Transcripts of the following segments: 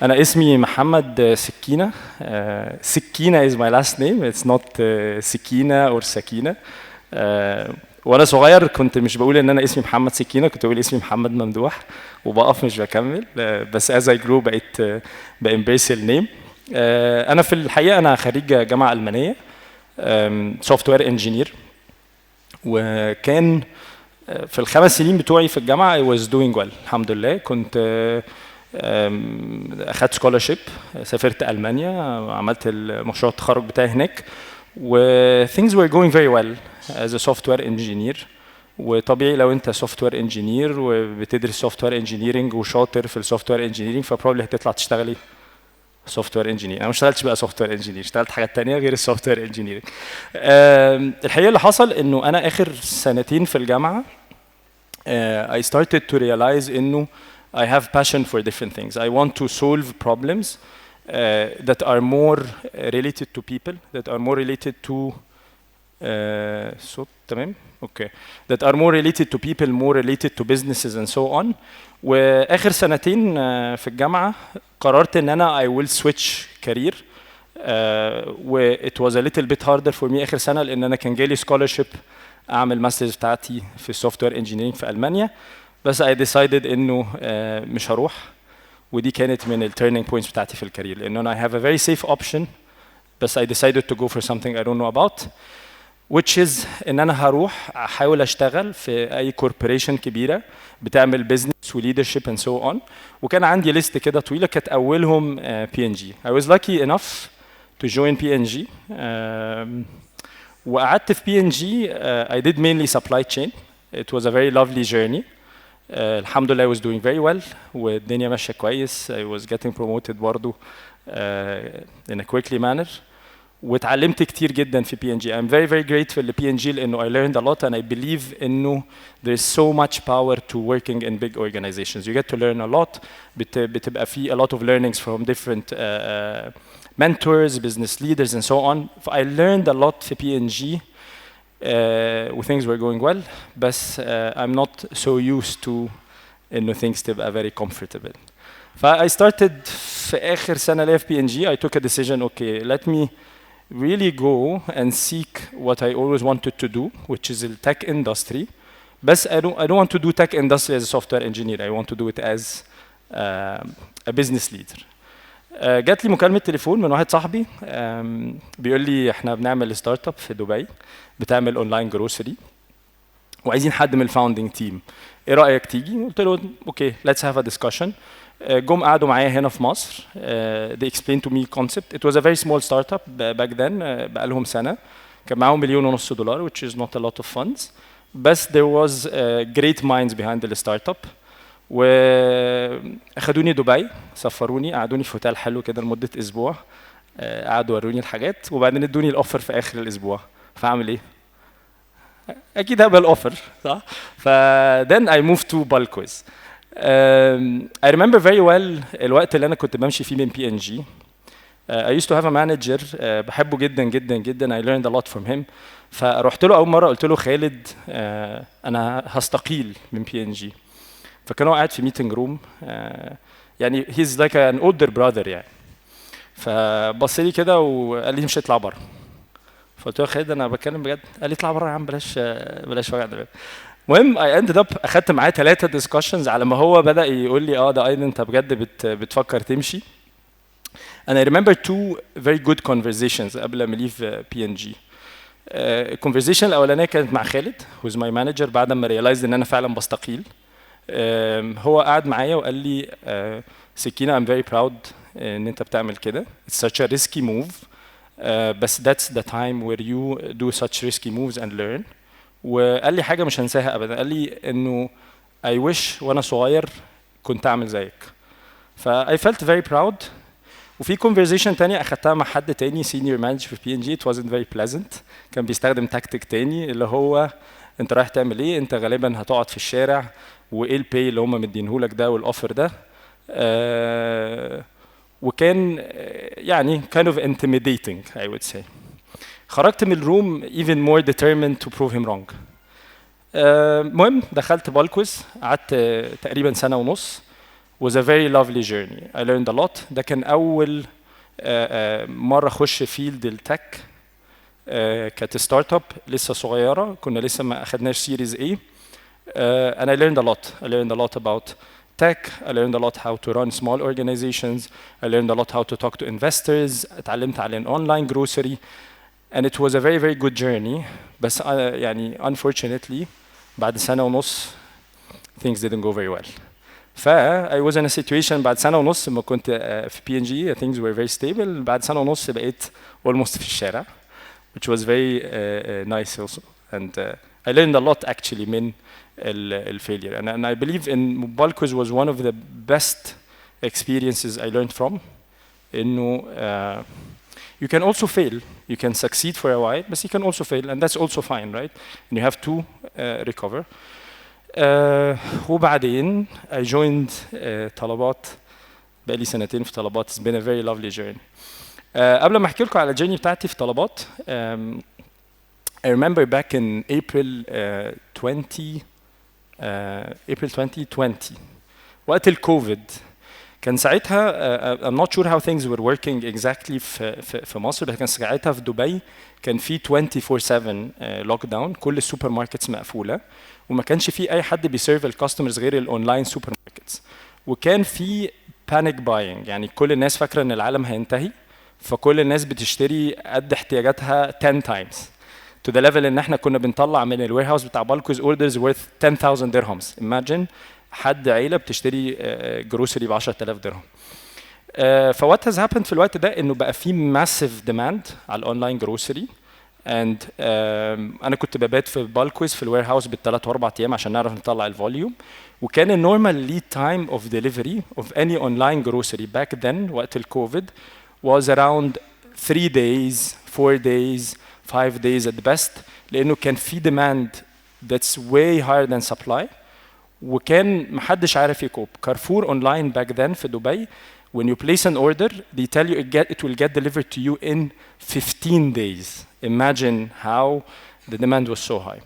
أنا اسمي محمد سكينة. سكينة is my last name. It's not سكينة or سكينة. وأنا صغير كنت مش بقول إن أنا اسمي محمد سكينة، كنت بقول اسمي محمد ممدوح وبقف مش بكمل. بس as I grew بقيت بembrace النيم. أنا في الحقيقة أنا خريج جامعة ألمانية، software engineer، وكان في الخمس سنين بتوعي في الجامعة I was doing well الحمد لله. كنت اخدت سكولرشيب، سافرت المانيا، عملت المشروع التخرج بتاعي هناك، و things were going very well as a software engineer. وطبيعي لو انت software engineer وبتدرس software engineering وشاطر في السوفتوير engineering فبروبلي هتطلع تشتغلي software engineer. انا ما اشتغلتش بقى software engineer، اشتغلت حاجات تانية غير السوفتوير engineering. الحقيقة اللي حصل انه انا اخر سنتين في الجامعة I started to realize انه I have passion for different things. I want to solve problems that are more related to people, that are more related to تمام؟ Okay. That are more related to people, more related to businesses and so on. وآخر سنتين في الجامعة قررت إن أنا I will switch career. و it was a little bit harder for me آخر سنة لأن أنا كان جالي scholarship أعمل ماسترز بتاعتي في السوفتوير انجينيرنج في ألمانيا، بس I decided إنه مش هروح. ودي كانت من التيرنينج بوينتس بتاعتي في الكارير، لأنه أنا I have a very safe option بس I decided to go for something I don't know about, which is إن أنا هروح أحاول أشتغل في أي كوربوريشن كبيرة بتعمل بيزنس وليدرشيب and so on. وكان عندي ليست كده طويلة كانت أولهم P&G. I was lucky enough to join P&G. وقعدت في P&G. I did mainly supply chain. It was a very lovely journey. الحمد لله I was doing very well والدنيا ماشية كويس. I was getting promoted برضو in a quickly manner. واتعلمت كتير جدا في P&G. I'm very very grateful ل P&G لأنه I learned a lot and I believe إنه there's so much power to working in big organizations. You get to learn a lot. بتبقى في a lot of learnings from different mentors, business leaders and so on. I learned a lot في P&G. things were going well, but I'm not so used to إنه things تبقى very comfortable. I started في آخر سنة ليا في P&G. I took a decision, okay, let me really go and seek what I always wanted to do, which is the tech industry. But I don't want to do tech industry as a software engineer. I want to do it as a business leader. جات لي مكالمة تليفون من واحد صاحبي بيقول لي احنا بنعمل ستارت اب في دبي بتعمل اونلاين جروسري وعايزين حد من الفاوندنج تيم، ايه رأيك تيجي؟ قلت له اوكي let's have a discussion. جم قعدوا معايا هنا في مصر. they explained to me concept. It was a very small startup back then. بقى لهم سنة، كان معاهم $1.5 مليون which is not a lot of funds. بس there was great minds behind the startup. واخدوني دبي، سفروني، قعدوني في هوتيل حلو كده لمده اسبوع، قعدوا وروني الحاجات وبعدين ادوني الاوفر في اخر الاسبوع. فاعمل ايه؟ اكيد هقبل الاوفر صح؟ then I moved to Balquiz. I remember very well الوقت اللي انا كنت بمشي فيه من P&G. I used to have a manager بحبه جدا جدا جدا. I learned a lot from him. فرحت له اول مره قلت له خالد انا هستقيل من P&G. فكان هو قاعد في ميتنج روم، يعني he's like an older brother يعني. فبص لي كده وقال لي مش هتطلع بره. فقلت له خالد انا بتكلم بجد. قال لي اطلع بره يا عم، بلاش وجع دماغ. المهم I ended up اخدت معاه 3 discussions على ما هو بدأ يقول لي ده ايضا انت بجد بتفكر تمشي. and I remember 2 very good conversations قبل ما leave P&G. الكونفرزيشن الاولانيه كانت مع خالد who's my manager بعد ما realized ان انا فعلا بستقيل. هو قعد معايا وقال لي سكينة I'm very proud ان انت بتعمل كده. It's such a risky move. بس that's the time where you do such risky moves and learn. وقال لي حاجة مش هنساها ابدا. قال لي انه I wish وانا صغير كنت اعمل زيك. I felt very proud. وفي conversation تانية اخدتها مع حد تاني senior manager في P&G. It wasn't very pleasant. كان بيستخدم تكتيك تاني اللي هو انت رايح تعمل ايه؟ انت غالبا هتقعد في الشارع وايه الباي اللي هم مدينهولك ده والاوفر ده. وكان يعني kind of intimidating I would say. خرجت من الروم even more determined to prove him wrong. المهم دخلت بالكويز، قعدت تقريبا سنة ونص was a very lovely journey. I learned a lot. ده كان أول مرة أخش فيلد التك. كانت ستارت اب لسه صغيرة، كنا لسه ما أخدناش سيريز A. And I learned a lot. I learned a lot about tech. I learned a lot how to run small organizations. I learned a lot how to talk to investors. اتعلمت على online grocery. And it was a very, very good journey. بس يعني unfortunately بعد سنة ونص things didn't go very well. I was in a situation بعد سنة ونص لما كنت في P&G things were very stable. بعد سنة ونص بقيت almost في الشارع, which was very nice also. And I learned a lot actually من failure. And I believe in Balkuz was one of the best experiences I learned from. إنه you can also fail. You can succeed for a while, but you can also fail, and that's also fine, right? And you have to recover. وبعدين I joined طلبات. بقالي سنتين في طلبات. It's been a very lovely journey. قبل ما احكي لكم على الجيرني بتاعتي في طلبات, I remember back in April 2020 وقت الكوفيد. كان ساعتها I'm not sure how things were working exactly في مصر, بس كان ساعتها في دبي كان في 24/7 لوك داون, كل السوبر ماركتس مقفوله وما كانش في اي حد بيسيرف الكاستمرز غير الاونلاين سوبر ماركتس, وكان في بانيك باينج, يعني كل الناس فاكره ان العالم هينتهي, فكل الناس بتشتري قد احتياجاتها 10 times to the level ان احنا كنا بنطلع من الوير هاوس بتاع بالكوز اوردرز worth 10,000 درهمز. imagine حد عيله بتشتري جروسري ب 10,000 درهم. فوات هاز هابند في الوقت ده انه بقى في ماسيف ديماند على الاونلاين جروسري, اند انا كنت ببات في بالكوز في الوير هاوس بالثلاث واربع ايام عشان نعرف نطلع الفوليوم, وكان النورمال ليد تايم اوف ديليفري اوف اني اونلاين جروسري باك ذن وقت الكوفيد was around 3 days 4 days 5 days at best, لانه كان في demand that's way higher than supply, وكان محدش عارف يكوب. كارفور اونلاين back then في دبي when you place an order they tell you it will get delivered to you in 15 days. Imagine how the demand was so high.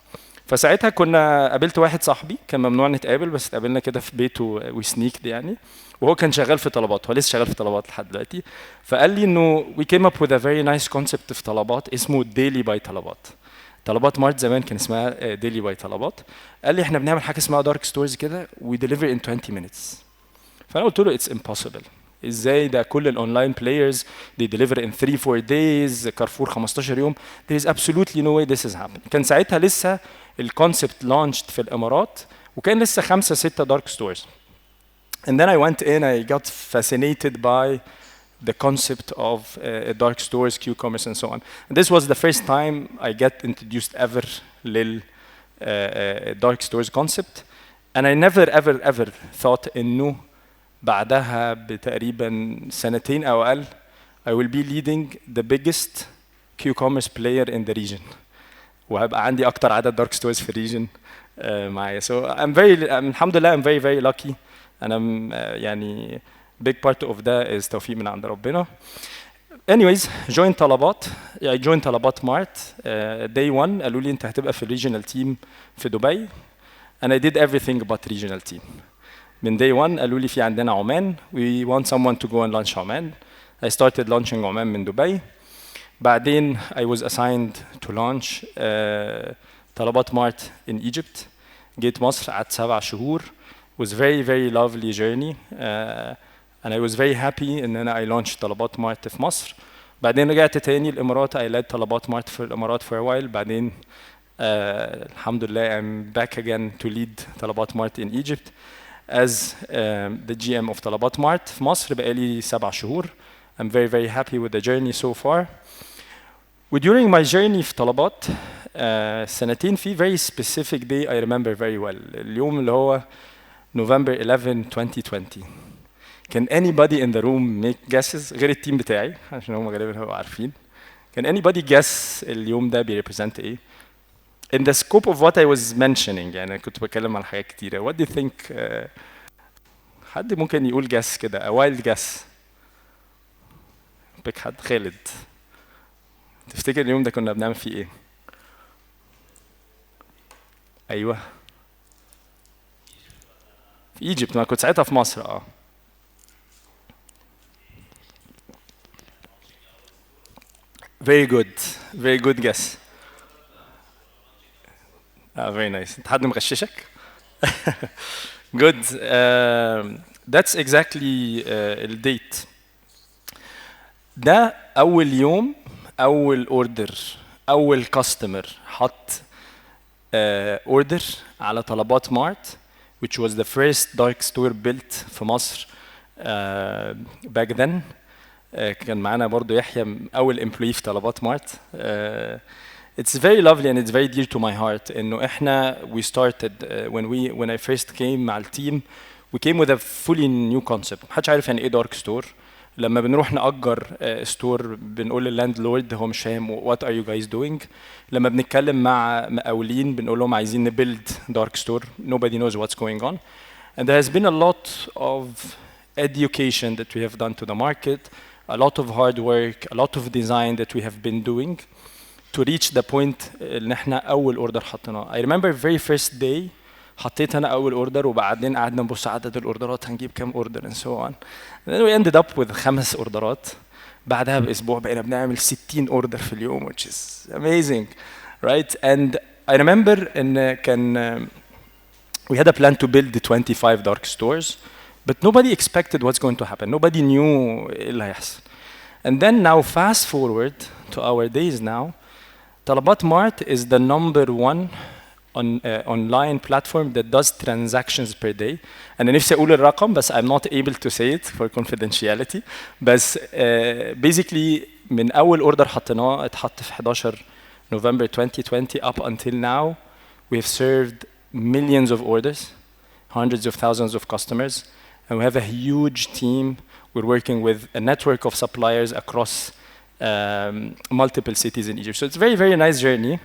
فساعتها كنا قابلت واحد صاحبي, كان ممنوع نتقابل بس اتقابلنا كده في بيته وسنيكد يعني, وهو كان شغال في طلبات, هو لسه شغال في طلبات لحد دلوقتي. فقال لي انه we came up with a very nice concept في طلبات اسمه daily by طلبات. طلبات مارت زمان كان اسمها daily by طلبات. قال لي احنا بنعمل حاجه اسمها دارك ستورز كده we deliver in 20 minutes. فانا قلت له it's impossible. ازاي ده كل الاونلاين بلايرز they deliver in 3-4 days, كارفور 15 يوم, there is absolutely no way this is happening. كان ساعتها لسه الكونسبت launched في الامارات وكان لسه 5-6 دارك ستورز. And then I went in, I got fascinated by the concept of dark stores, Qcommerce and so on. And this was the first time I get introduced ever lil dark stores concept. And I never ever thought انه بعدها بتقريبا سنتين او اقل I will be leading the biggest Qcommerce player in the region. وهبقى عندي اكتر عدد dark stores في الريجن معايا. So الحمد لله I'm very lucky. أنا يعني big part of that is توفيق من عند ربنا. Anyways, join طلبات. I joined طلبات مارت. Day one قالوا لي أنت هتبقى في الريجنال تيم في دبي. And I did everything but regional team. من day one قالوا لي في عندنا عمان. We want someone to go and launch عمان. I started launching عمان من دبي. بعدين I was assigned to launch طلبات مارت in Egypt. جيت مصر قعدت 7 شهور. Was very lovely journey and I was very happy ان انا I launched طلبات مارت في مصر. بعدين رجعت تاني الامارات, I led طلبات مارت في الامارات for a while. بعدين الحمد لله I'm back again to lead طلبات مارت in Egypt as the GM of طلبات مارت في مصر بقالي 7 شهور. I'm very happy with the journey so far. During my journey في طلبات سنتين في very specific day I remember very well. اليوم اللي هو November 11, 2020. Can anybody in the room make guesses غير التيم بتاعي عشان هم غالبا هيبقوا عارفين. Can anybody guess اليوم ده بيريبريزنت ايه؟ In the scope of what I was mentioning, يعني كنت بتكلم عن حاجات كتيرة. What do you think? حد ممكن يقول guess كده, a wild guess. بيك حد. خالد. تفتكر اليوم ده كنا بنعمل فيه ايه؟ ايوه. في ايجيبت, ما كنت ساعتها في مصر. very good guess. Very nice. انت حد مغششك؟ Good. That's exactly الديت. ده أول يوم، أول اوردر، أول كاستمر حط اوردر على طلبات مارت which was the first dark store built في مصر back then. كان معانا برضو يحيى أول employee في طلبات مارت. It's very lovely and it's very dear to my heart إنه إحنا we started when I first came مع التيم we came with a fully new concept. محدش عارف يعني إيه dark store. لما بنروح نأجر ستور بنقول لللاند لورد هو مش فاهم what are you guys doing. لما بنتكلم مع مقاولين بنقول لهم عايزين نبيلد dark store nobody knows what's going on. And there has been a lot of education that we have done to the market, a lot of hard work, a lot of design that we have been doing to reach the point ان احنا اول اوردر حطيناه. I remember very first day حطيت انا اول اوردر وبعدين قعدنا نبص عدد الاوردرات هنجيب كام اوردر and so on. Then we ended up with 5 اوردرات. بعدها باسبوع بقينا بنعمل 60 اوردر في اليوم which is amazing, right? And I remember ان كان we had a plan to build 25 dark stores but nobody expected what's going to happen. Nobody knew ايه اللي هيحصل. And then now fast forward to our days now, Talabat Mart is the number 1 online platform that does transactions per day. أنا نفسي أقول الرقم بس I'm not able to say it for confidentiality. بس basically من أول order حطيناه اتحط في 11 November 2020 up until now we have served millions of orders, hundreds of thousands of customers, and we have a huge team. We're working with a network of suppliers across multiple cities in Egypt. So it's a very, very nice journey.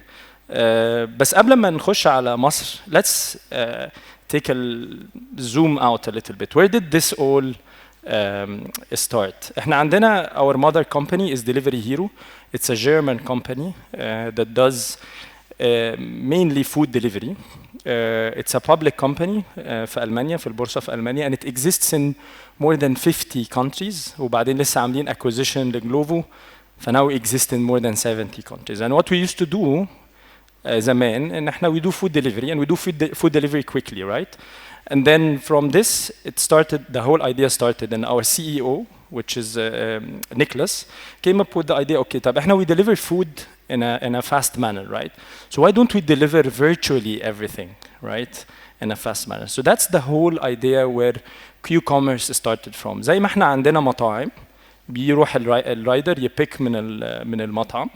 بس قبل ما نخش على مصر, let's take a zoom out a little bit. Where did this all start? احنا عندنا our mother company is Delivery Hero. It's a German company that does mainly food delivery. It's a public company في ألمانيا في البورصة في ألمانيا and it exists in more than 50 countries وبعدين لسه عاملين acquisition لجلوفو فناو exist in more than 70 countries. And what we used to do زمان ان احنا we do food delivery and we do food delivery quickly, right? And then from this it started, the whole idea started and our CEO which is Nicholas came up with the idea, okay طب احنا we deliver food in a fast manner, right? So why don't we deliver virtually everything, right? In a fast manner. So that's the whole idea where Qcommerce started from. زي ما احنا عندنا مطاعم بيروح الرايدر يبيك من المطعم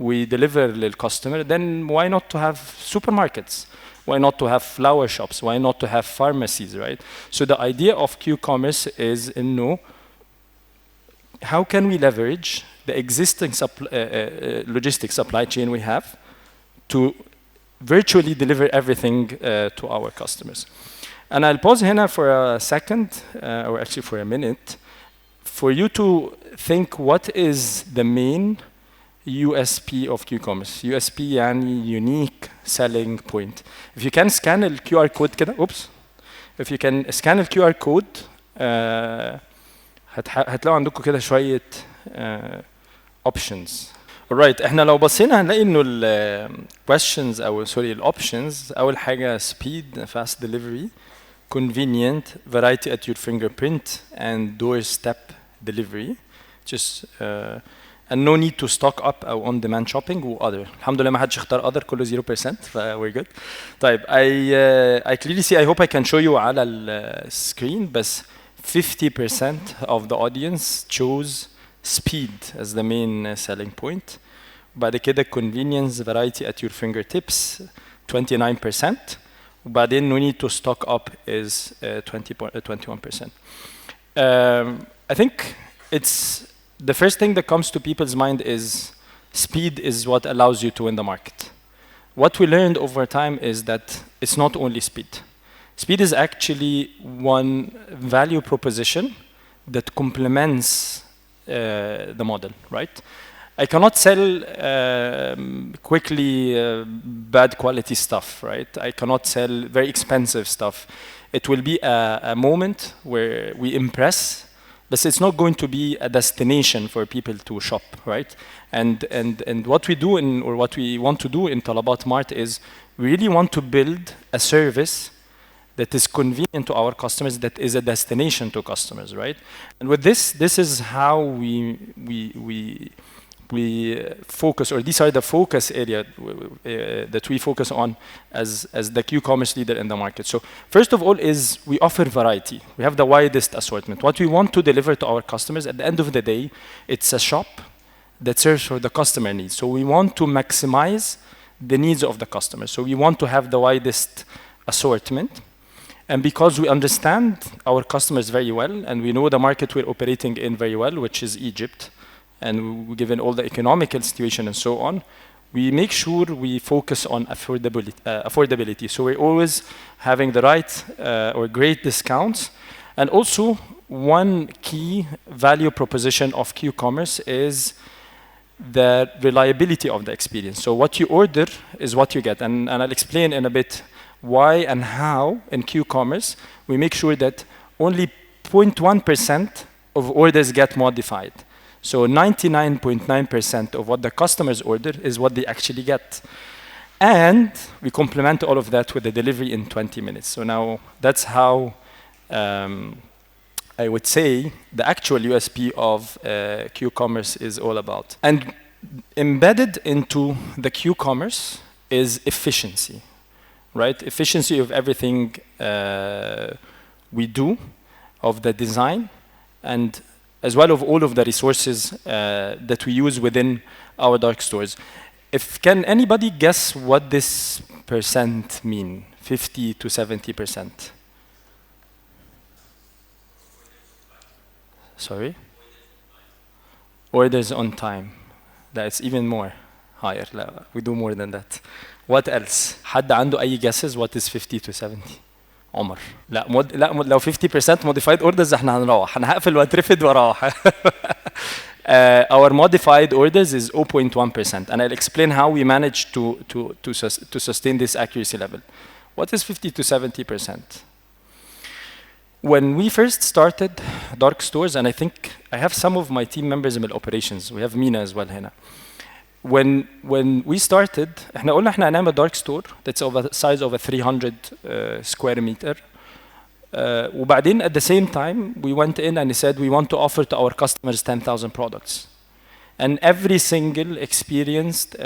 we deliver للcustomer, then why not to have supermarkets? Why not to have flower shops? Why not to have pharmacies, right? So the idea of Qcommerce is إنه how can we leverage the existing logistics supply chain we have to virtually deliver everything to our customers. And I'll pause here for a second, or actually for a minute, for you to think what is the main USP of Qcommerce. USP يعني unique selling point. If you can scan the QR code كده, oops. If you can scan the QR code, هتلاقوا عندكم كده شوية options. Alright, احنا لو بصينا هنلاقي انه ال questions او sorry ال options أول حاجة speed, fast delivery, convenient, variety at your fingerprint, and doorstep delivery. Just and no need to stock up أو on demand shopping و other. الحمد لله ما حدش اختار other كله 0% ف we're good. طيب I clearly see, I hope I can show you على ال screen بس 50% of the audience chose speed as the main selling point. بعد كده convenience, variety at your fingertips 29%. وبعدين no need to stock up is 21%. I think it's the first thing that comes to people's mind is speed is what allows you to win the market. What we learned over time is that it's not only speed. Speed is actually one value proposition that complements the model, right? I cannot sell quickly bad quality stuff, right? I cannot sell very expensive stuff. It will be a moment where we impress but it's not going to be a destination for people to shop, right? And what we do or what we want to do in Talabat Mart is we really want to build a service that is convenient to our customers, that is a destination to customers, right? And with this is how we focus, or these are the focus area that we focus on as the Qcommerce leader in the market. So first of all is we offer variety. We have the widest assortment. What we want to deliver to our customers at the end of the day, it's a shop that serves for the customer needs. So we want to maximize the needs of the customer. So we want to have the widest assortment. And because we understand our customers very well, and we know the market we're operating in very well, which is Egypt, and given all the economical situation and so on, we make sure we focus on affordability. So we're always having the right or great discounts. And also, one key value proposition of Qcommerce is the reliability of the experience. So what you order is what you get. And I'll explain in a bit why and how in Qcommerce we make sure that only 0.1% of orders get modified. So 99.9% of what the customers order is what they actually get. And we complement all of that with the delivery in 20 minutes. So now that's how I would say the actual USP of Qcommerce is all about. And embedded into the Qcommerce is efficiency, right? Efficiency of everything we do, of the design, and as well of all of the resources that we use within our dark stores. Can anybody guess what this percent mean? 50 to 70%? Sorry? Orders on time. That's even more higher. We do more than that. What else? حد عنده أي guesses what is 50 to 70? عمر. لا لو 50% modified orders احنا هنروح. أنا هقفل واترفد واروح. Our modified orders is 0.1%, and I'll explain how we manage to sustain this accuracy level. What is 50 to 70%? When we first started dark stores, and I think I have some of my team members in operations, we have MENA as well هنا. When we started, احنا قلنا احنا هنعمل dark store that's of a size of a 300 square meter. وبعدين at the same time we went in and said we want to offer to our customers 10,000 products. And every single experienced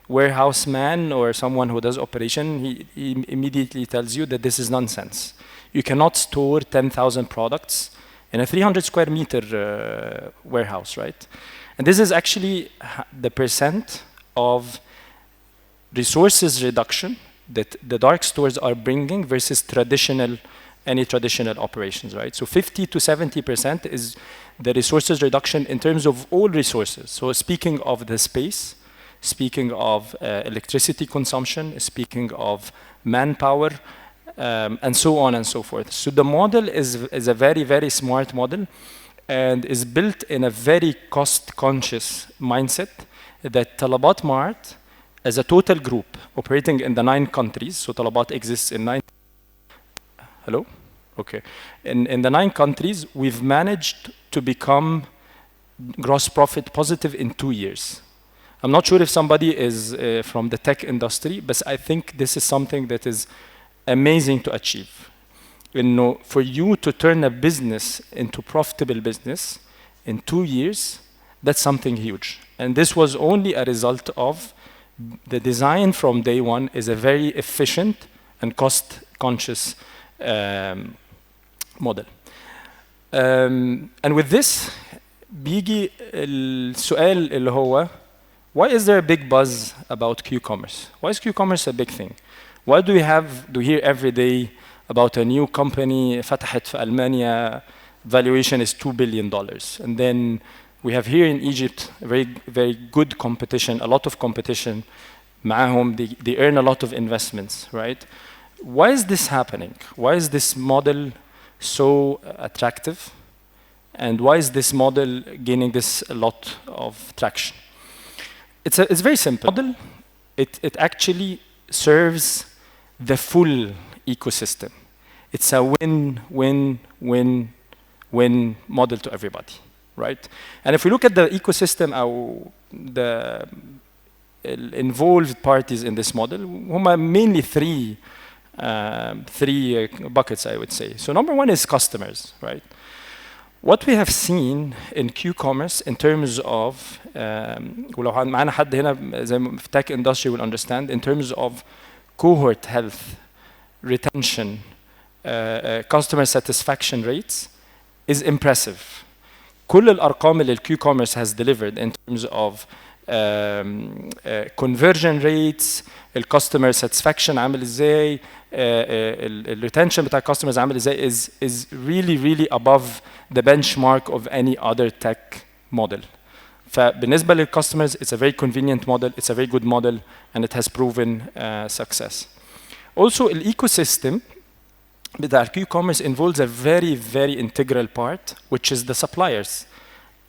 warehouse man or someone who does operation, he immediately tells you that this is nonsense. You cannot store 10,000 products in a 300 square meter warehouse, right? And this is actually the percent of resources reduction that the dark stores are bringing versus any traditional operations, right? So 50 to 70% is the resources reduction in terms of all resources. So speaking of the space, speaking of electricity consumption, speaking of manpower, and so on and so forth. So the model is a very, very smart model and is built in a very cost-conscious mindset that Talabat Mart, as a total group operating in the 9 countries, so Talabat exists in 9. Hello? Okay. In the 9 countries, we've managed to become gross profit positive in 2 years. I'm not sure if somebody is from the tech industry, but I think this is something that is amazing to achieve. You know, for you to turn a business into profitable business in 2 years, that's something huge. And this was only a result of the design from day one is a very efficient and cost-conscious model. And with this, بيجي السؤال اللي هو, why is there a big buzz about Qcommerce? Why is Qcommerce a big thing? Why do we hear every day about a new company فتحت في ألمانيا, valuation is $2 billion, and then we have here in Egypt very, very good competition, a lot of competition. معاهم, they earn a lot of investments, right? Why is this happening? Why is this model so attractive? And why is this model gaining this a lot of traction? It's very simple. Model, it actually serves the full ecosystem. It's a win-win-win win model to everybody, right? And if we look at the ecosystem or the involved parties in this model, هما mainly three buckets, I would say. So number one is customers, right? What we have seen in Qcommerce in terms of ولو معانا حد هنا زي في tech industry will understand in terms of cohort health, retention, customer satisfaction rates is impressive. كل الأرقام اللي Qcommerce has delivered in terms of conversion rates, customer satisfaction عامل ازاي, retention بتاع customers عامل ازاي is really above the benchmark of any other tech model. فبالنسبة للcustomers, it's a very convenient model, it's a very good model, and it has proven success. Also, the ecosystem بتاع Qcommerce involves a very integral part, which is the suppliers.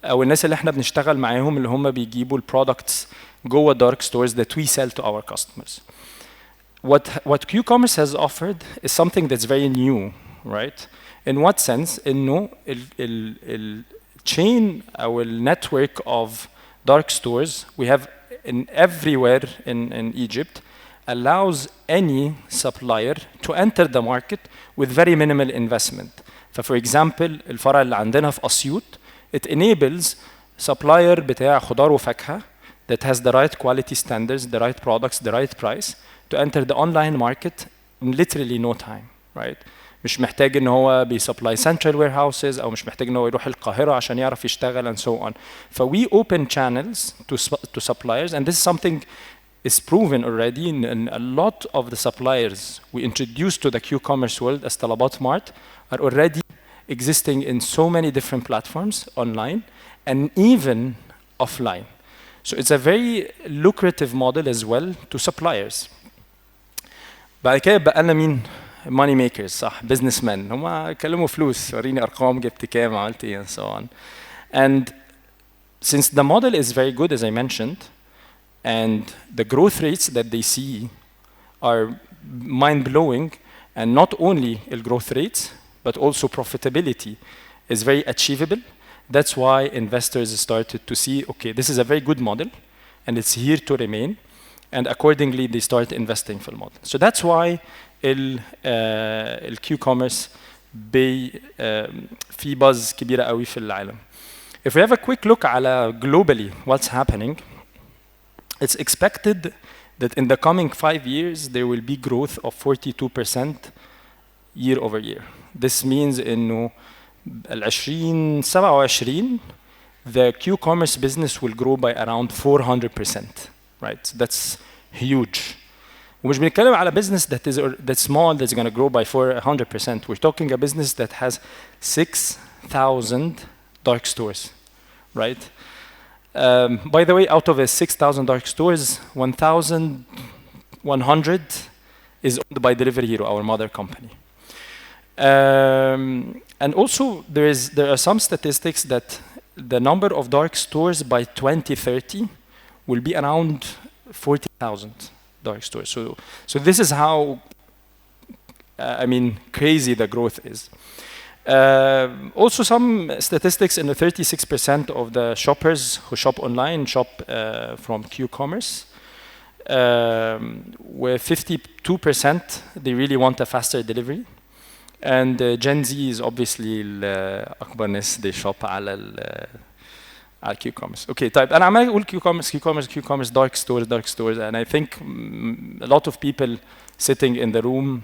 أو الناس اللي احنا بنشتغل معاهم اللي هم بيجيبوا البرودكتس جوه dark stores that we sell to our customers. What Qcommerce has offered is something that's very new, right? In what sense? إنه ال chain أو network of dark stores we have in everywhere in Egypt allows any supplier to enter the market with very minimal investment. For example, الفرع اللي عندنا في أسيوط, it enables supplier بتاع خضار وفاكهة that has the right quality standards, the right products, the right price to enter the online market in literally no time, right? مش محتاج ان هو بيسبلاي central warehouses او مش محتاج ان هو يروح القاهرة عشان يعرف يشتغل and so on. We open channels to suppliers, and this is something is proven already in a lot of the suppliers we introduced to the Qcommerce world as Talabat Mart are already existing in so many different platforms online and even offline. So it's a very lucrative model as well to suppliers. بعد كده بقى لنا مين؟ money makers, صح, businessmen. هم كلموا فلوس, وريني أرقام جبت كام عملت إيه and so on. And since the model is very good, as I mentioned, and the growth rates that they see are mind-blowing, and not only the growth rates, but also profitability is very achievable. That's why investors started to see, okay, this is a very good model, and it's here to remain, and accordingly they start investing for the model. So that's why Qcommerce في buzz كبيرة قوي في العالم. If we have a quick look على globally what's happening, it's expected that in the coming 5 years there will be growth of 42% year over year. This means إنه 2027 the Qcommerce business will grow by around 400%, right? So that's huge. ومش بنتكلم على business that's small that's going to grow by 400%. We're talking a business that has 6,000 dark stores, right? By the way, out of the 6,000 dark stores, 1,100 is owned by Delivery Hero, our mother company. And also there are some statistics that the number of dark stores by 2030 will be around 40,000 dark stores. So this is how crazy the growth is. Also some statistics in the 36% of the shoppers who shop online shop from Qcommerce. Where 52% they really want a faster delivery. And Gen Z is obviously الأكبر ناس they shop على Qcommerce. Okay, طيب أنا عمال أقول Qcommerce, dark stores, and I think a lot of people sitting in the room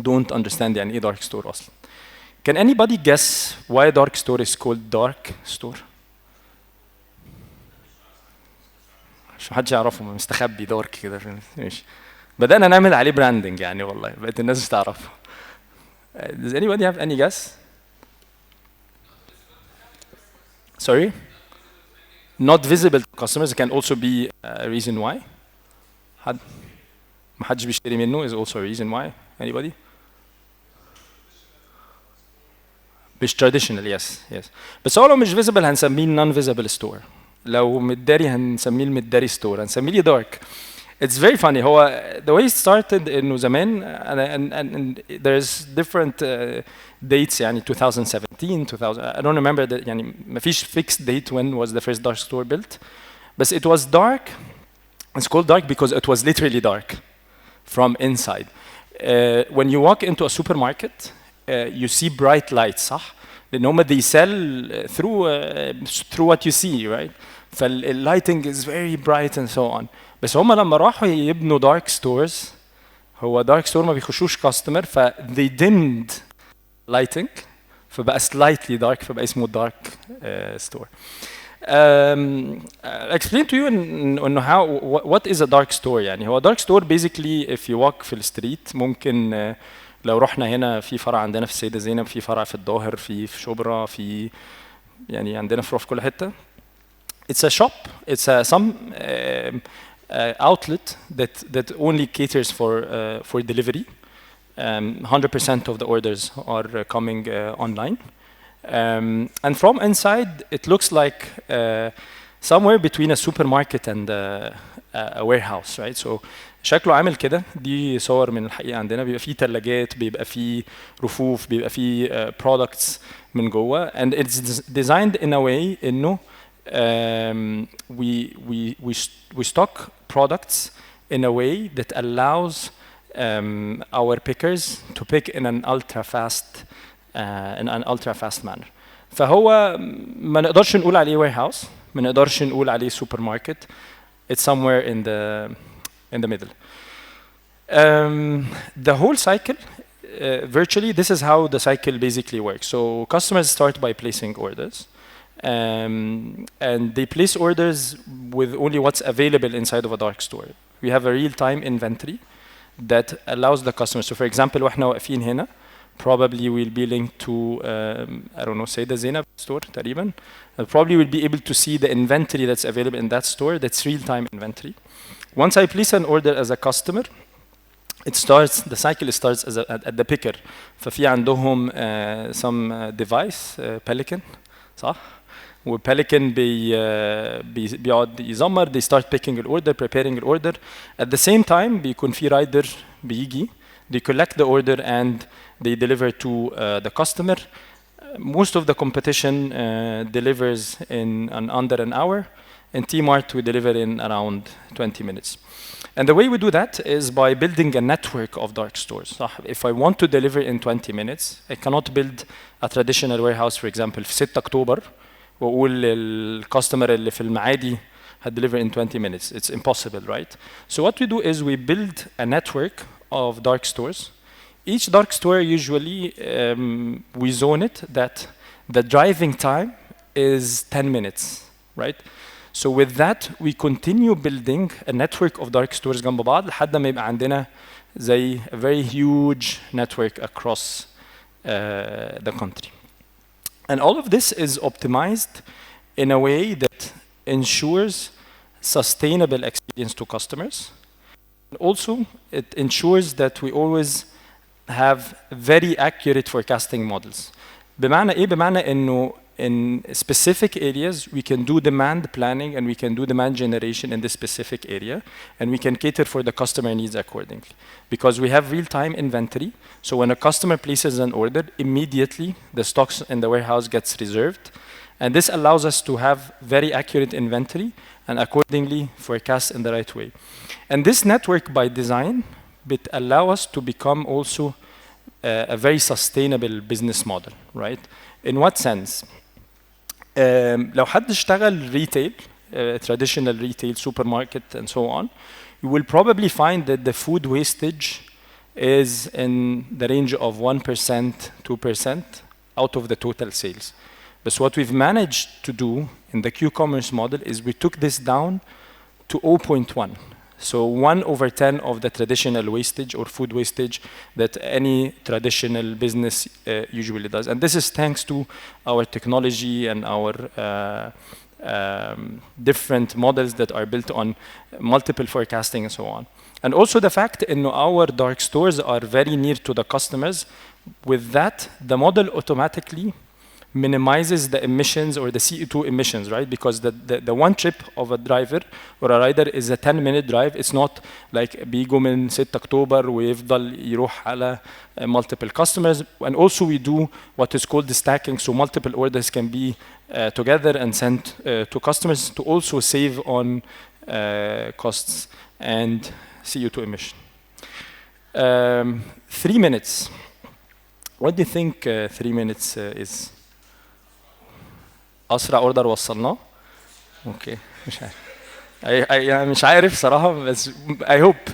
don't understand يعني إيه dark store أصلا. Can anybody guess why dark store is called dark store? مش حدش يعرفه, مستخبي دارك كده, ماشي. بدأنا نعمل عليه براندنج يعني والله, بقت الناس تعرفه. Does anybody have any guess? Sorry? Not visible to customers can also be a reason why. ما حدش بيشتري منه is also a reason why. Anybody? مش traditional, yes. بس هو لو مش visible هنسميه non-visible store. لو متداري هنسميه المتداري store, هنسميه dark. It's very funny. هو the way it started إنه زمان and there's different dates يعني 2017 2000 I don't remember the يعني ما فيش fixed date when was the first dark store built. But it was dark. It's called dark because it was literally dark from inside. When you walk into a supermarket, you see bright lights, صح؟ لأن هم they sell through what you see, right? فالlighting is very bright and so on. بس هم لما راحوا يبنوا dark stores, هو dark store ما بيخشوش customer, they dimmed lighting, فبقى slightly dark, فبقى اسمه dark store. I'll explain to you on how what is a dark store. يعني هو dark store basically if you walk في الستريت ممكن لو رحنا هنا في فرع عندنا في السيدة زينب، في فرع في الظاهر، في شبرا، في يعني عندنا فروع في كل حتة. It's a shop. It's some outlet that only caters for delivery. 100% of the orders are coming online. And from inside, it looks like somewhere between a supermarket and a warehouse, right? So شكله عامل كده. دي صور من الحقيقة عندنا. بيبقى فيه ثلاجات، بيبقى فيه رفوف، بيبقى فيه products من جوه. And it's designed in a way إنه we stock products in a way that allows our pickers to pick in an ultra fast manner. فهو ما نقدرش نقول عليه warehouse، ما نقدرش نقول عليه supermarket. It's somewhere in the middle. The whole cycle, virtually, this is how the cycle basically works. So customers start by placing orders. And they place orders with only what's available inside of a dark store. We have a real-time inventory that allows the customer. So for example, واحنا واقفين هنا, probably we'll be linked to, I don't know, say the Zainab store, تقريبا. Probably we'll be able to see the inventory that's available in that store. That's real-time inventory. Once I place an order as a customer, the cycle starts at the picker. ففي عندهم some device, Pelican, صح؟ وباليكن بيقعد يزمر. They start picking the order, preparing the order. At the same time بيكون في rider بيجي. They collect the order and they deliver to the customer. Most of the competition delivers in under an hour. In T-Mart we deliver in around 20 minutes. And the way we do that is by building a network of dark stores. If I want to deliver in 20 minutes, I cannot build a traditional warehouse, for example, في 6 أكتوبر وأقول للكاستمر اللي في المعادي هتدeliver in 20 minutes. It's impossible, right? So what we do is we build a network of dark stores. Each dark store usually we zone it that the driving time is 10 minutes, right? So with that we continue building a network of dark stores جنب بعض لحد ما يبقى عندنا زي a very huge network across the country. And all of this is optimized in a way that ensures sustainable experience to customers. Also, it ensures that we always have very accurate forecasting models. بمعنى إيه؟ بمعنى إنه in specific areas we can do demand planning and we can do demand generation in this specific area and we can cater for the customer needs accordingly. Because we have real-time inventory, so when a customer places an order, immediately the stocks in the warehouse gets reserved. And this allows us to have very accurate inventory and accordingly forecast in the right way. And this network by design will allow us to become also a very sustainable business model, right? In what sense? لو حد اشتغل retail, traditional retail, supermarket and so on, you will probably find that the food wastage is in the range of 1%, 2% out of the total sales. But what we've managed to do in the Qcommerce model is we took this down to 0.1. So 1/10 of the traditional wastage or food wastage that any traditional business usually does. And this is thanks to our technology and our different models that are built on multiple forecasting and so on. And also the fact that our dark stores are very near to the customers. With that, the model automatically minimizes the emissions or the CO2 emissions, right? Because the one trip of a driver or a rider is a 10-minute drive. It's not like بيجوا من 6 أكتوبر ويفضل يروح على multiple customers. And also we do what is called the stacking, so multiple orders can be together and sent to customers to also save on costs and CO2 emission. 3 minutes. What do you think 3 minutes is? أسرع اوردر وصلناه؟ اوكي مش عارف. يعني مش عارف صراحة بس I hope.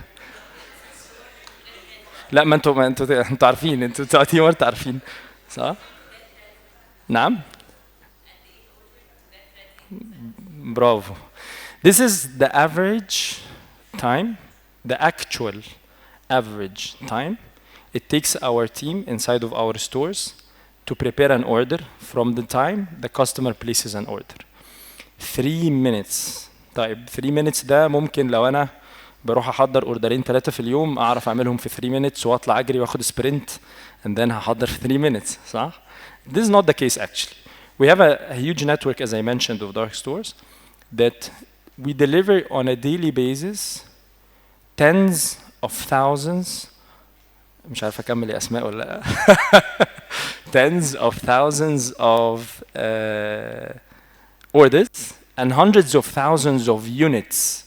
لا ما انتوا عارفين، انتوا تي مارت عارفين صح؟ نعم؟ برافو. This is the average time, the actual average time it takes our team inside of our stores to prepare an order from the time the customer places an order. 3 minutes. طيب 3 minutes ده ممكن لو انا بروح احضر اوردرين 3 في اليوم اعرف اعملهم في 3 minutes واطلع اجري واخد سبرنت and then هحضر في 3 minutes صح؟ This is not the case actually. We have a huge network, as I mentioned, of dark stores that we deliver on a daily basis tens of thousands. مش عارف اكمل اسماء ولا لا. Tens of thousands of orders and hundreds of thousands of units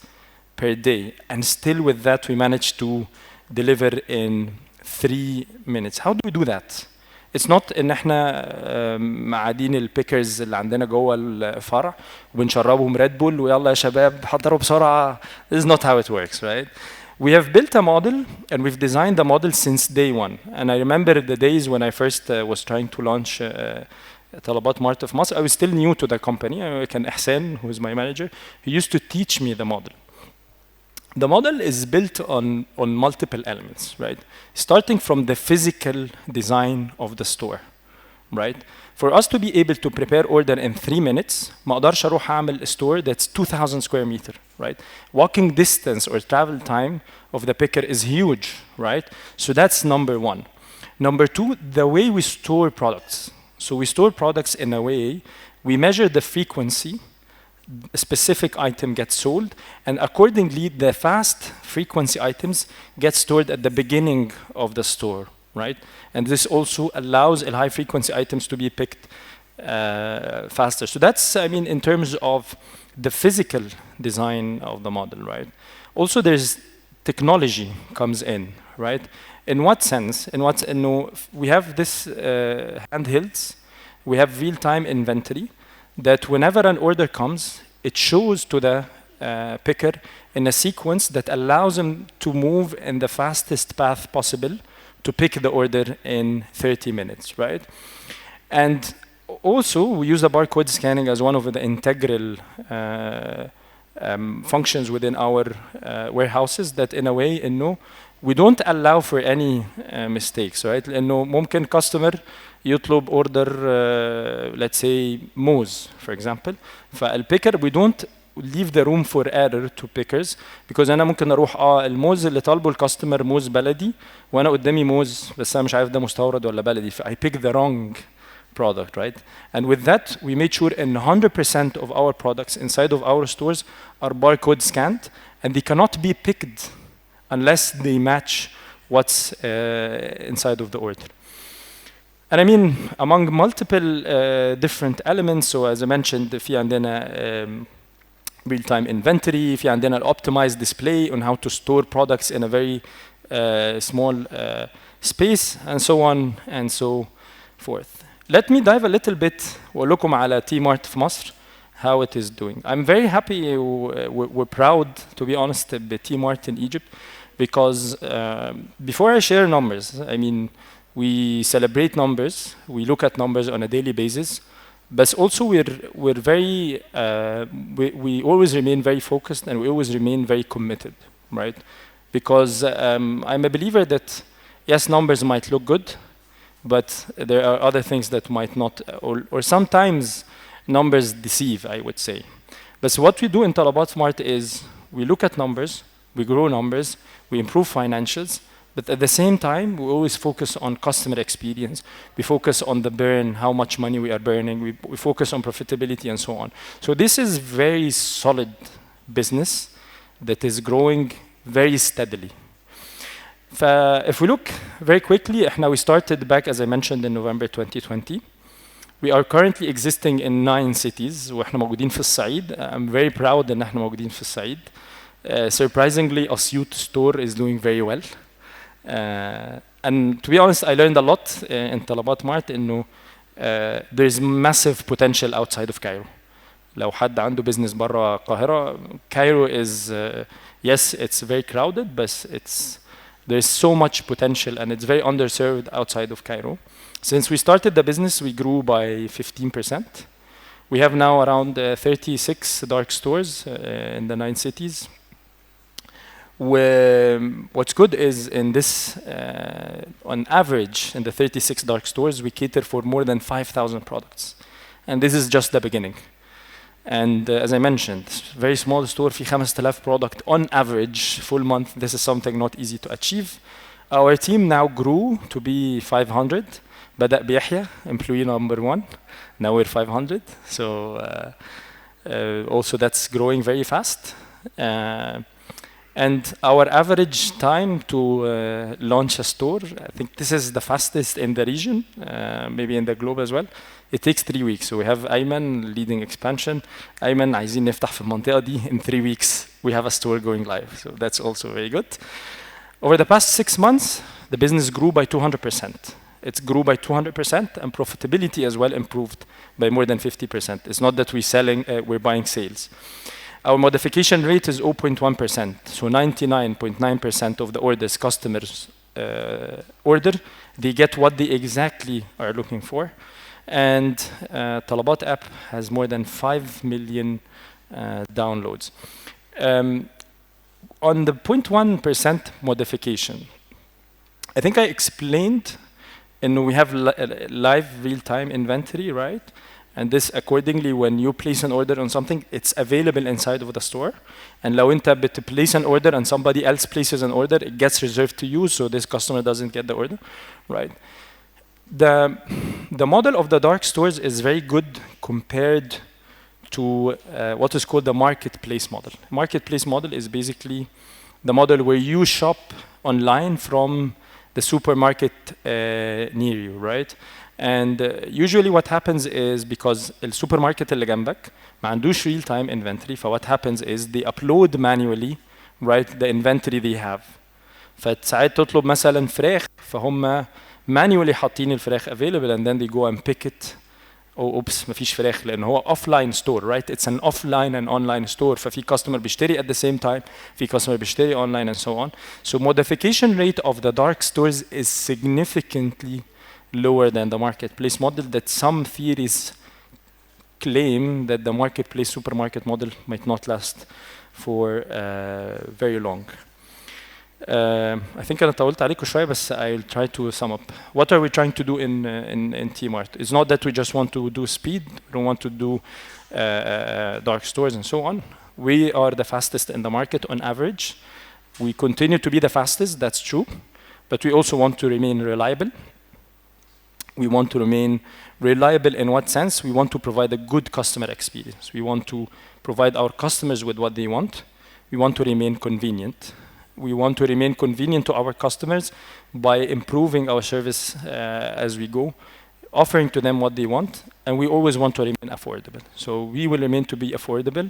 per day, and still with that we manage to deliver in 3 minutes. How do we do that? It's not ان احنا معادين البيكرز اللي عندنا جوه الفرع وبنشربهم ريد بول ويلا يا شباب حضروا بسرعه. This is not how it works, right? We have built a model and we've designed the model since day one. And I remember the days when I first was trying to launch Talabat Mart of Masr. I was still new to the company. Can Ihsan, who is my manager, he used to teach me the model. The model is built on multiple elements, right? Starting from the physical design of the store, right? For us to be able to prepare order in 3 minutes, ما اقدرش اروح اعمل store that's 2,000 square meter, right? Walking distance or travel time of the picker is huge, right? So that's number one. Number two, the way we store products. So we store products in a way, we measure the frequency, a specific item gets sold, and accordingly, the fast frequency items get stored at the beginning of the store, right? And this also allows high frequency items to be picked faster. So that's, I mean, in terms of the physical design of the model, right? Also, there's technology comes in, right? In what sense? We have this handhelds, we have real-time inventory that whenever an order comes, it shows to the picker in a sequence that allows him to move in the fastest path possible to pick the order in 30 minutes, right? And also, we use the barcode scanning as one of the integral functions within our warehouses that in a way, we don't allow for any mistakes, right? لأنه ممكن customer يطلب order, let's say, موز, for example. فالpicker, we don't leave the room for error to pickers because أنا ممكن أروح الموز اللي طالبه الكاستمر موز بلدي وأنا قدامي موز بس أنا مش عارف ده مستورد ولا بلدي. I pick the wrong product, right? And with that, we made sure in 100% of our products inside of our stores are barcode scanned, and they cannot be picked unless they match what's inside of the order. And I mean, among multiple different elements, so as I mentioned, في عندنا real-time inventory, في عندنا optimized display on how to store products in a very small space, and so on and so forth. Let me dive a little bit وأقول لكم على T-Mart في مصر, how it is doing. I'm very happy, we're proud, to be honest, the T-Mart in Egypt, because before I share numbers, I mean, we celebrate numbers, we look at numbers on a daily basis, but also we're very, we always remain very focused and we always remain very committed, right? Because I'm a believer that, yes, numbers might look good, but there are other things that might not, or sometimes numbers deceive, I would say. But so what we do in Talabat Mart is we look at numbers, we grow numbers, we improve financials, But at the same time, we always focus on customer experience. We focus on the burn, how much money we are burning. We focus on profitability and so on. So this is very solid business that is growing very steadily. If we look very quickly, we started back, as I mentioned, in November 2020. We are currently existing in 9 cities. وإحنا موجودين في الصعيد. I'm very proud إن إحنا موجودين في الصعيد. Surprisingly, Asyut store is doing very well. And to be honest, I learned a lot in Talabat Mart إنه there is massive potential outside of Cairo. لو حد عنده business برا القاهرة, Cairo is yes, it's very crowded, but there's so much potential and it's very underserved outside of Cairo. Since we started the business, we grew by 15%. We have now around 36 dark stores in the 9 cities. What's good is in this, on average, in the 36 dark stores, we cater for more than 5,000 products. And this is just the beginning. And as I mentioned, very small store, في 5,000 product on average, full month. This is something not easy to achieve. Our team now grew to be 500. بدأ بيحيى, employee number 1. Now we're 500. So also that's growing very fast. And our average time to launch a store, I think this is the fastest in the region, maybe in the globe as well. It takes 3 weeks. So we have Ayman leading expansion. Ayman, عايزين نفتح في المنطقة دي. In 3 weeks, we have a store going live. So that's also very good. Over the past 6 months, the business grew by 200%. It grew by 200%, and profitability as well improved by more than 50%. It's not that we're buying sales. Our modification rate is 0.1%. So 99.9% of the orders customers order, they get what they exactly are looking for. And Talabat app has more than 5 million downloads. On the 0.1% modification, I think I explained, and we have live real-time inventory, right? And this accordingly, when you place an order on something, it's available inside of the store. And لو أنت place an order and somebody else places an order, it gets reserved to you, so this customer doesn't get the order, right? The model of the dark stores is very good compared to what is called the marketplace model. Marketplace model is basically the model where you shop online from the supermarket near you, right? And usually what happens is because the supermarket اللي جنبك ما عندوش real time inventory, so what happens is they upload manually, right, the inventory they have. فساعات تطلب مثلا فراخ فهم manually حاطين الفراخ available and then they go and pick it. Oh, oops, مفيش فراخ لأن هو offline store, right? It's an offline and online store. ففي customer بيشتري at the same time, في customer بيشتري online and so on. So modification rate of the dark stores is significantly lower than the marketplace model that some theories claim that the marketplace supermarket model might not last for very long. I think أنا طولت عليكم شوية بس I'll try to sum up. What are we trying to do in T-Mart? It's not that we just want to do speed, we don't want to do dark stores and so on. We are the fastest in the market on average. We continue to be the fastest, that's true, but we also want to remain reliable. We want to remain reliable in what sense? We want to provide a good customer experience. We want to provide our customers with what they want. We want to remain convenient. We want to remain convenient to our customers by improving our service as we go, offering to them what they want, and we always want to remain affordable. So we will remain to be affordable,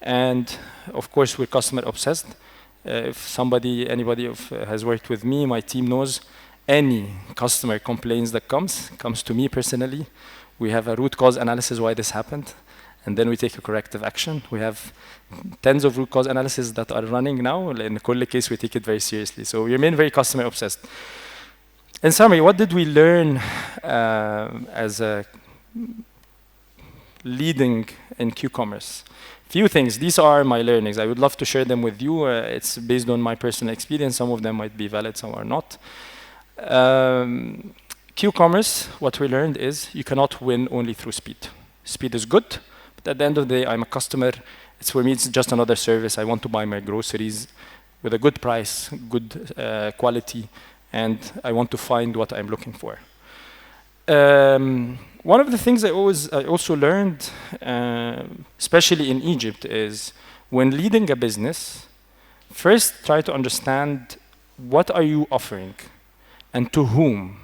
and of course we're customer obsessed. If anybody has worked with me, my team knows any customer complaints that comes to me personally. We have a root cause analysis why this happened, and then we take a corrective action. We have tens of root cause analysis that are running now. In every case, we take it very seriously. So we remain very customer obsessed. In summary, what did we learn as a leading in Qcommerce? Few things. These are my learnings. I would love to share them with you. It's based on my personal experience. Some of them might be valid, some are not. Qcommerce, what we learned is you cannot win only through speed. Speed is good, but at the end of the day, I'm a customer. For me, it's just another service. I want to buy my groceries. with a good price, good quality, and I want to find what I'm looking for. One of the things I also learned, especially in Egypt, is when leading a business, first try to understand what are you offering and to whom.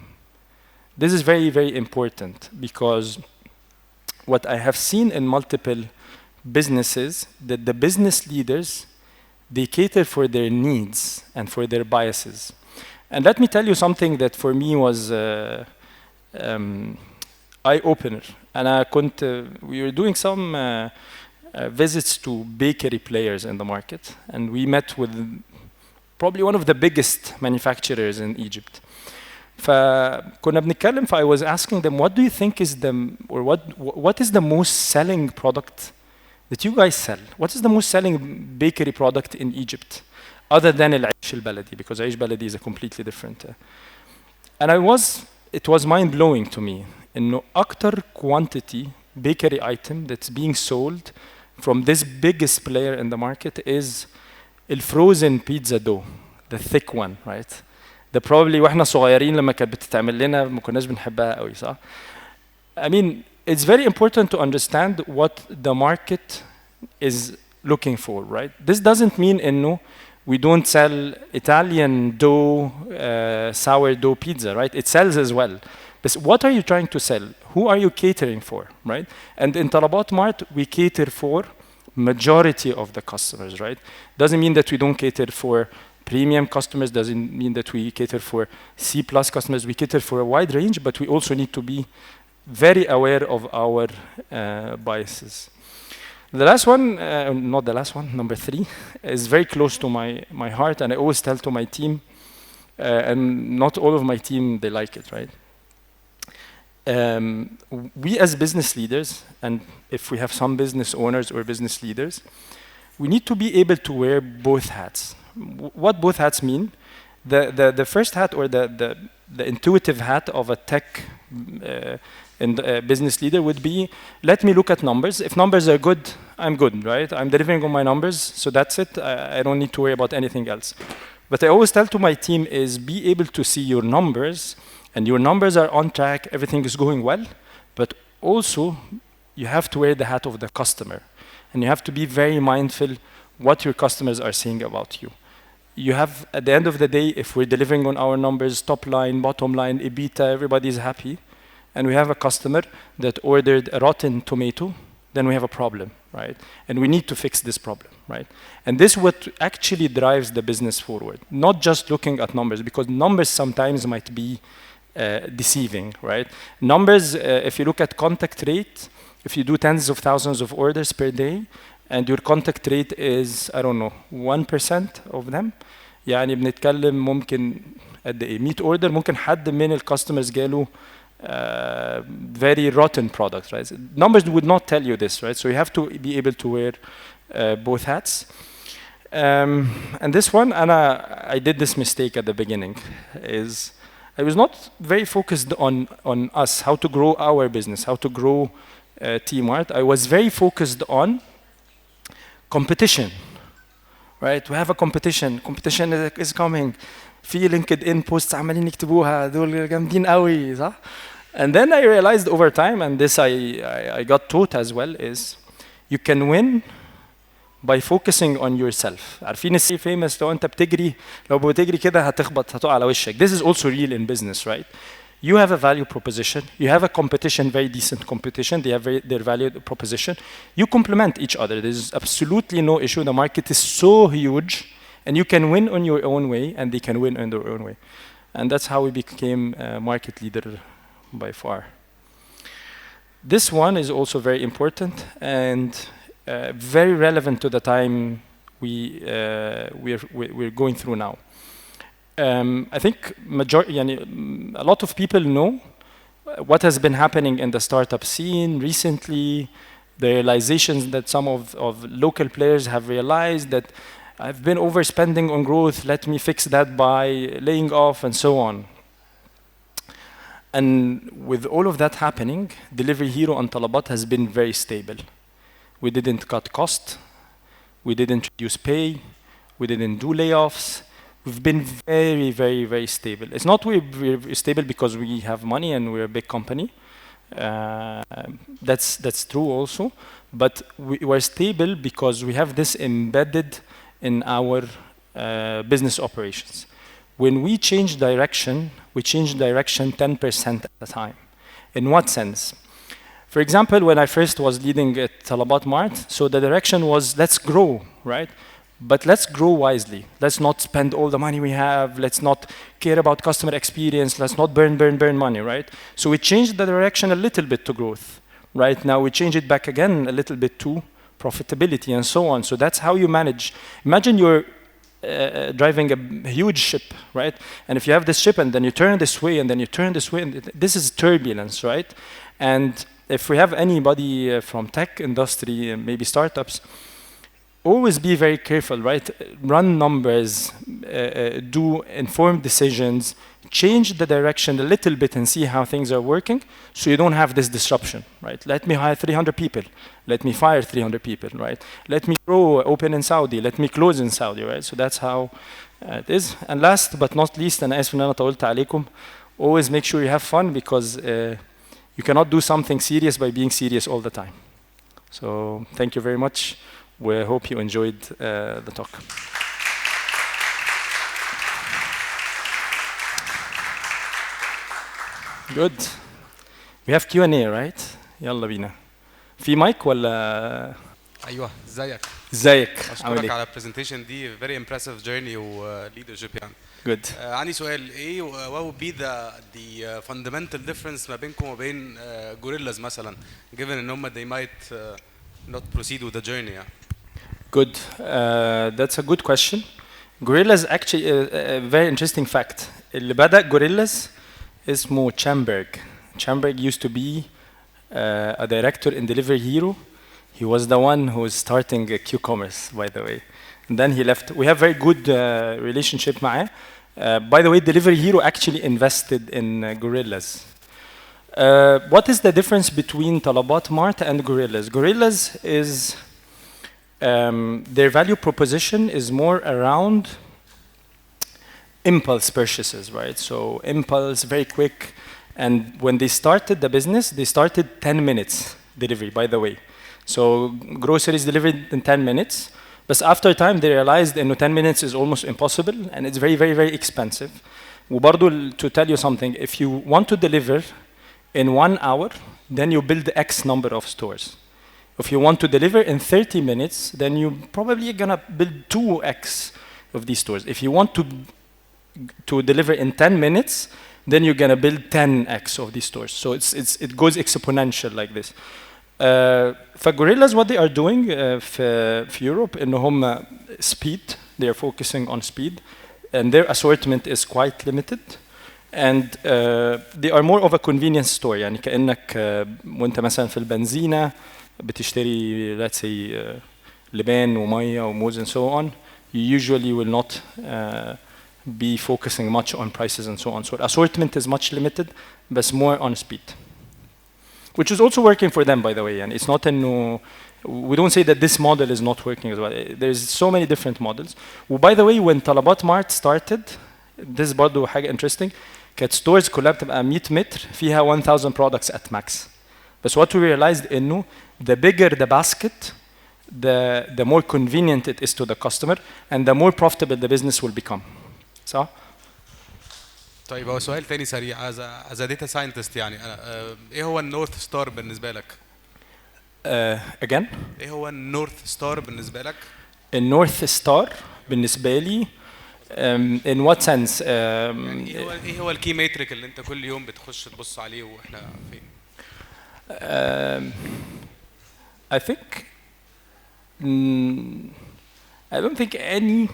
This is very, very important because what I have seen in multiple businesses, that the business leaders, they cater for their needs and for their biases. And let me tell you something that for me was eye-opener. And we were doing some visits to bakery players in the market, and we met with probably one of the biggest manufacturers in Egypt. فكنا بنتكلم, I was asking them, what do you think is what is the most selling product that you guys sell? What is the most selling bakery product in Egypt other than العيش البلدي, because عيش بلدي is a completely different. And it was mind-blowing to me إنه أكتر quantity bakery item that's being sold from this biggest player in the market is الفروزن pizza dough, the thick one, right? ده probably واحنا صغيرين لما كانت بتتعمل لنا ما كناش بنحبها قوي, صح؟ I mean, it's very important to understand what the market is looking for, right? This doesn't mean إنه we don't sell Italian dough, sourdough pizza, right? It sells as well. But what are you trying to sell? Who are you catering for, right? And in Talabat Mart, we cater for majority of the customers, right? Doesn't mean that we don't cater for premium customers, doesn't mean that we cater for C+ customers. We cater for a wide range, but we also need to be very aware of our biases. The last one, not the last one, number 3, is very close to my heart, and I always tell to my team, and not all of my team, they like it, right? We as business leaders, and if we have some business owners or business leaders, we need to be able to wear both hats. What both hats mean? The first hat, or the intuitive hat of a tech and business leader would be, let me look at numbers. If numbers are good, I'm good, right? I'm delivering on my numbers, so that's it. I don't need to worry about anything else. But I always tell to my team is be able to see your numbers, and your numbers are on track, everything is going well, but also you have to wear the hat of the customer, and you have to be very mindful what your customers are saying about you. You have, at the end of the day, if we're delivering on our numbers, top line, bottom line, EBITDA, everybody's happy, and we have a customer that ordered a rotten tomato, then we have a problem, right? And we need to fix this problem, right? And this is what actually drives the business forward, not just looking at numbers, because numbers sometimes might be deceiving, right? Numbers, if you look at contact rate, if you do tens of thousands of orders per day, and your contact rate is, I don't know, 1% of them, يعني بنتكلم ممكن قد ايه 100 order ممكن حد من الكاستمرز جاله very rotten product, right? Numbers would not tell you this, right? So you have to be able to wear both hats. And this one, I did this mistake at the beginning, is I was not very focused on us, how to grow our business, how to grow T-Mart. I was very focused on competition, right? We have a competition. Competition is coming. في LinkedIn posts عمالين يكتبوها دول جامدين قوي, صح? And then I realized over time, and this I got taught as well, is you can win by focusing on yourself. عارفين السي famous لو أنت بتجري كده هتقع على وشك. This is also real in business, right? You have a value proposition. You have a competition, very decent competition. They have their value proposition. You complement each other. There's absolutely no issue. The market is so huge, and you can win on your own way, and they can win in their own way. And that's how we became a market leader by far. This one is also very important and very relevant to the time we're going through now. I think a lot of people know what has been happening in the startup scene recently, the realizations that some of local players have realized that I've been overspending on growth, let me fix that by laying off and so on. And with all of that happening, Delivery Hero and Talabat has been very stable. We didn't cut cost, we didn't reduce pay, We didn't do layoffs. We've been very, very, very stable. It's not we're stable because we have money and we're a big company. That's true also. But we're stable because we have this embedded in our business operations. When we change direction, we change direction 10% at a time. In what sense? For example, when I first was leading at Talabat Mart, so the direction was let's grow, right? But let's grow wisely. Let's not spend all the money we have. Let's not care about customer experience. Let's not burn money, right? So we changed the direction a little bit to growth. Right now we change it back again a little bit to profitability and so on. So that's how you manage. Imagine you're driving a huge ship, right? And if you have this ship and then you turn this way and then you turn this way, and this is turbulence, right? And if we have anybody from tech industry, maybe startups, always be very careful, right? Run numbers, do informed decisions, change the direction a little bit and see how things are working so you don't have this disruption, right? Let me hire 300 people. Let me fire 300 people, right? Let me grow, open in Saudi. Let me close in Saudi, right? So that's how it is. And last but not least, and آسف إن أنا طولت عليكم, always make sure you have fun because you cannot do something serious by being serious all the time. So thank you very much. We hope you enjoyed the talk. Good. We have Q&A, right? يلا بينا. في مايك ولا؟ ايوه ازيك؟ ازيك؟ اشكرك على البرزنتيشن دي very impressive journey و leadership يعني. Good. عندي سؤال ايه what would be the fundamental difference ما بينكم وما بين gorillas مثلا given ان هم they might not proceed with the journey يعني. Good. That's a good question. Gorillas actually a very interesting fact. اللي بدأ gorillas اسمه Chamberg. Chamberg used to be a director in Delivery Hero. He was the one who was starting Qcommerce, by the way. And then he left. We have very good relationship معاه. By the way, Delivery Hero actually invested in Gorillas. What is the difference between Talabat Mart and Gorillas? Gorillas is their value proposition is more around impulse purchases, right? So impulse, very quick. And when they started the business, they started 10 minutes delivery, by the way. So groceries delivered in 10 minutes. But after time, they realized that 10 minutes is almost impossible, and it's very, very, very expensive. وبرضو to tell you something, if you want to deliver in 1 hour, then you build X number of stores. If you want to deliver in 30 minutes, then you probably gonna build 2X of these stores. If you want to deliver in 10 minutes, then you're gonna build 10X of these stores. So it goes exponential like this. For Gorillas, what they are doing for Europe, in هم speed, they are focusing on speed, and their assortment is quite limited. And they are more of a convenience store. يعني كأنك وانت مثلا في البنزينة بتشتري let's say لبان ومية وموز and so on, you usually will not be focusing much on prices and so on. So assortment is much limited, but more on speed. Which is also working for them, by the way. And it's not we don't say that this model is not working as well. There's so many different models. By the way, when Talabat Mart started, this is برضو حاجة interesting. كانت stores كلها بتبقى 100 متر فيها 1000 products at max. But what we realized إنه the bigger the basket, the more convenient it is to the customer, and the more profitable the business will become. صح؟ طيب هو سؤال تاني سريع as a data scientist يعني ايه هو النورث ستار بالنسبه لك؟ Again؟ ايه هو النورث ستار بالنسبه لك؟ النورث ستار بالنسبه لي in what sense؟ يعني ايه هو الكي ماتريك اللي انت كل يوم بتخش تبص عليه واحنا فين؟ I think I don't think any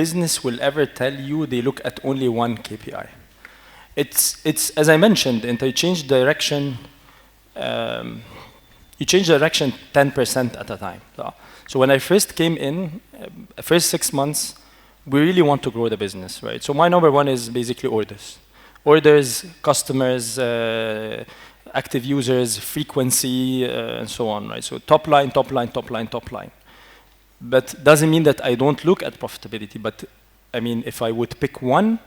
business will ever tell you they look at only one KPI. It's as I mentioned, and you change direction. You change direction 10% at a time. So when I first came in, first 6 months, we really want to grow the business, right? So my number one is basically orders, customers, active users, frequency, and so on, right? So top line. but doesn't mean that I don't look at profitability. But I mean, if I would pick one,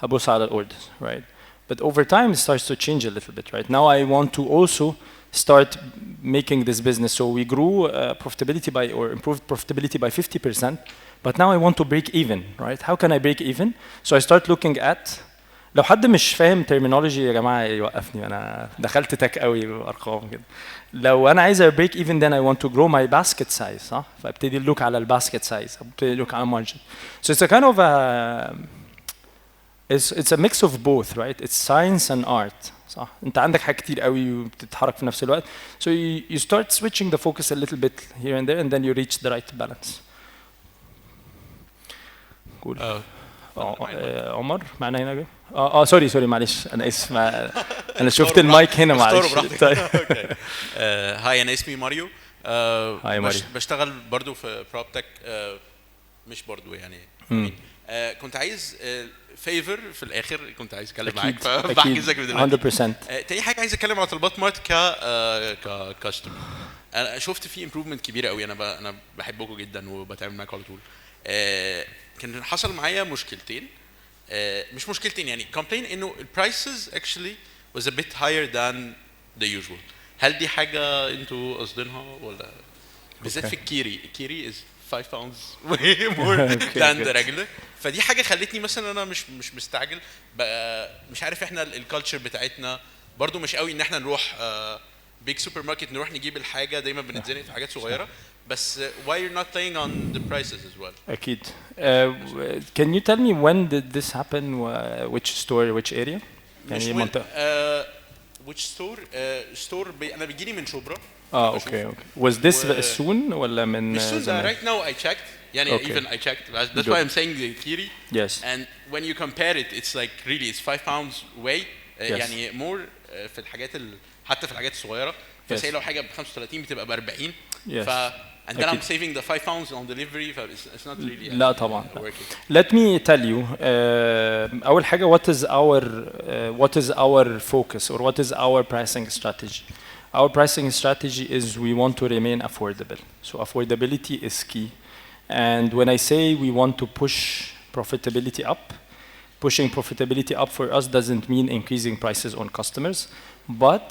هبص على الorders, right? But over time, it starts to change a little bit, right? Now I want to also start making this business. So we grew profitability by, or improved profitability by 50%, but now I want to break even, right? How can I break even? So I start looking at, لو حد مش فاهم terminology يا جماعة يوقفني، أنا دخلت تك قوي بأرقام كده. لو أنا عايز break even, then I want to grow my basket size، صح؟ فابتدي look على الباسكت size، ابتدي look على margin. So it's a kind of a it's a mix of both, right? It's science and art. صح؟ أنت عندك حاجات كتير قوي وبتتحرك في نفس الوقت. So you start switching the focus a little bit here and there, and then you reach the right balance. Cool. عمر معنا هنا جاي؟ سوري معلش انا اسف، انا شفت المايك هنا معلش. هاي انا اسمي ماريو. هاي ماريو. بشتغل برضو في بروبتك، مش برضو يعني. كنت عايز فيفر في الاخر، كنت عايز اتكلم معاك فبحجزك من دلوقتي. 100%. تاني حاجه عايز اتكلم على طلبات مارت ككاستمر. انا شفت فيه امبروفمنت كبيره قوي، انا بحبكم جدا وبتعامل معاكم على طول. كان حصل معايا مشكلتين، مش مشكلتين يعني complain انه البرايسز actually was a bit higher than the usual. هل دي حاجه انتوا قاصدينها ولا بالذات في الكيري is 5 pounds way more than the regular؟ فدي حاجه خلتني مثلا انا مش مستعجل بقى، مش عارف احنا الكالتشر بتاعتنا برضو مش قوي ان احنا نروح بيج سوبر ماركت نروح نجيب الحاجه، دايما بنتزنق في حاجات صغيره. بس why you're not playing on the prices as well؟ أكيد. Can you tell me when did this happen? Which store, which area؟ يعني منطقة. which store؟ أنا بيجيني من شبرا. Okay. Was this soon ولا من مش soon. Right now I checked. يعني even I checked. That's why I'm saying the Kiri. Yes. And when you compare it, it's like really it's 5 pounds way. يعني more في الحاجات حتى في الحاجات الصغيرة. فسي لو حاجة ب35 بتبقى ب40. And then I'm saving the 5 pounds on delivery. It's not really. لا طبعا. Let me tell you. أول حاجة what is our focus or what is our pricing strategy? Our pricing strategy is we want to remain affordable. So affordability is key. And when I say we want to push profitability up, pushing profitability up for us doesn't mean increasing prices on customers, but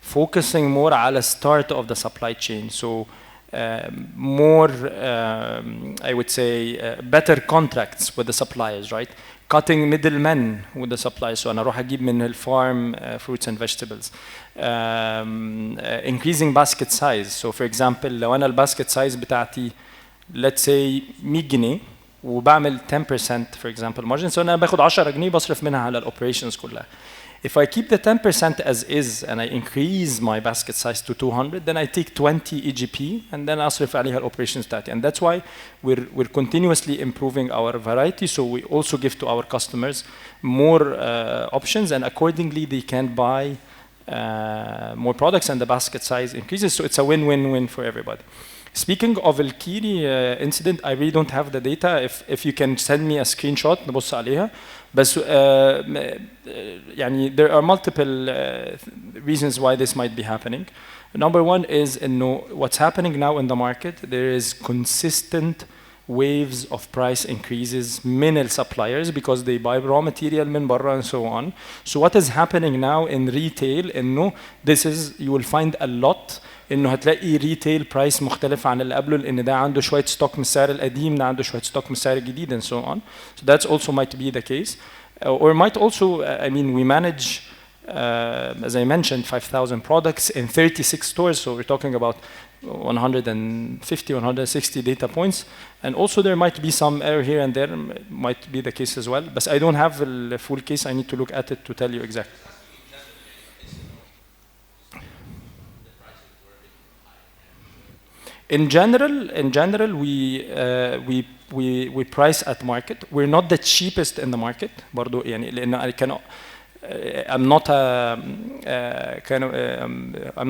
focusing more على start of the supply chain. So more, I would say, better contracts with the suppliers, right? Cutting middlemen with the suppliers. So أنا أروح أجيب من الفارم fruits and vegetables. Increasing basket size. So for example, لو أنا الباسكت size بتاعتي let's say 100 جنيه وبعمل 10% for example margin. So أنا باخد 10 جنيه بصرف منها على الoperations كلها. If I keep the 10% as is and I increase my basket size to 200, then I take 20 EGP and then أصرف عليها الoperations بتاعتي. And that's why we're continuously improving our variety. So we also give to our customers more options, and accordingly they can buy more products and the basket size increases. So it's a win-win-win for everybody. Speaking of the Kiri incident, I really don't have the data. If you can send me a screenshot نبص عليها. بس يعني there are multiple reasons why this might be happening. Number one is إنه what's happening now in the market, there is consistent waves of price increases من ال suppliers because they buy raw material من برا and so on. So what is happening now in retail إنه this is you will find a lot إنه هتلاقي retail price مختلف عن اللي قبله لأن ده عنده شوية stock من السعر القديم، ده عنده شوية stock من السعر الجديد and so on. So that's also might be the case. Or might also, I mean, we manage, as I mentioned, 5,000 products in 36 stores. So we're talking about 150, 160 data points. And also there might be some error here and there, might be the case as well. But I don't have the full case. I need to look at it to tell you exactly. In general, we price at market. We're not the cheapest in the market. برضو يعني لأن I'm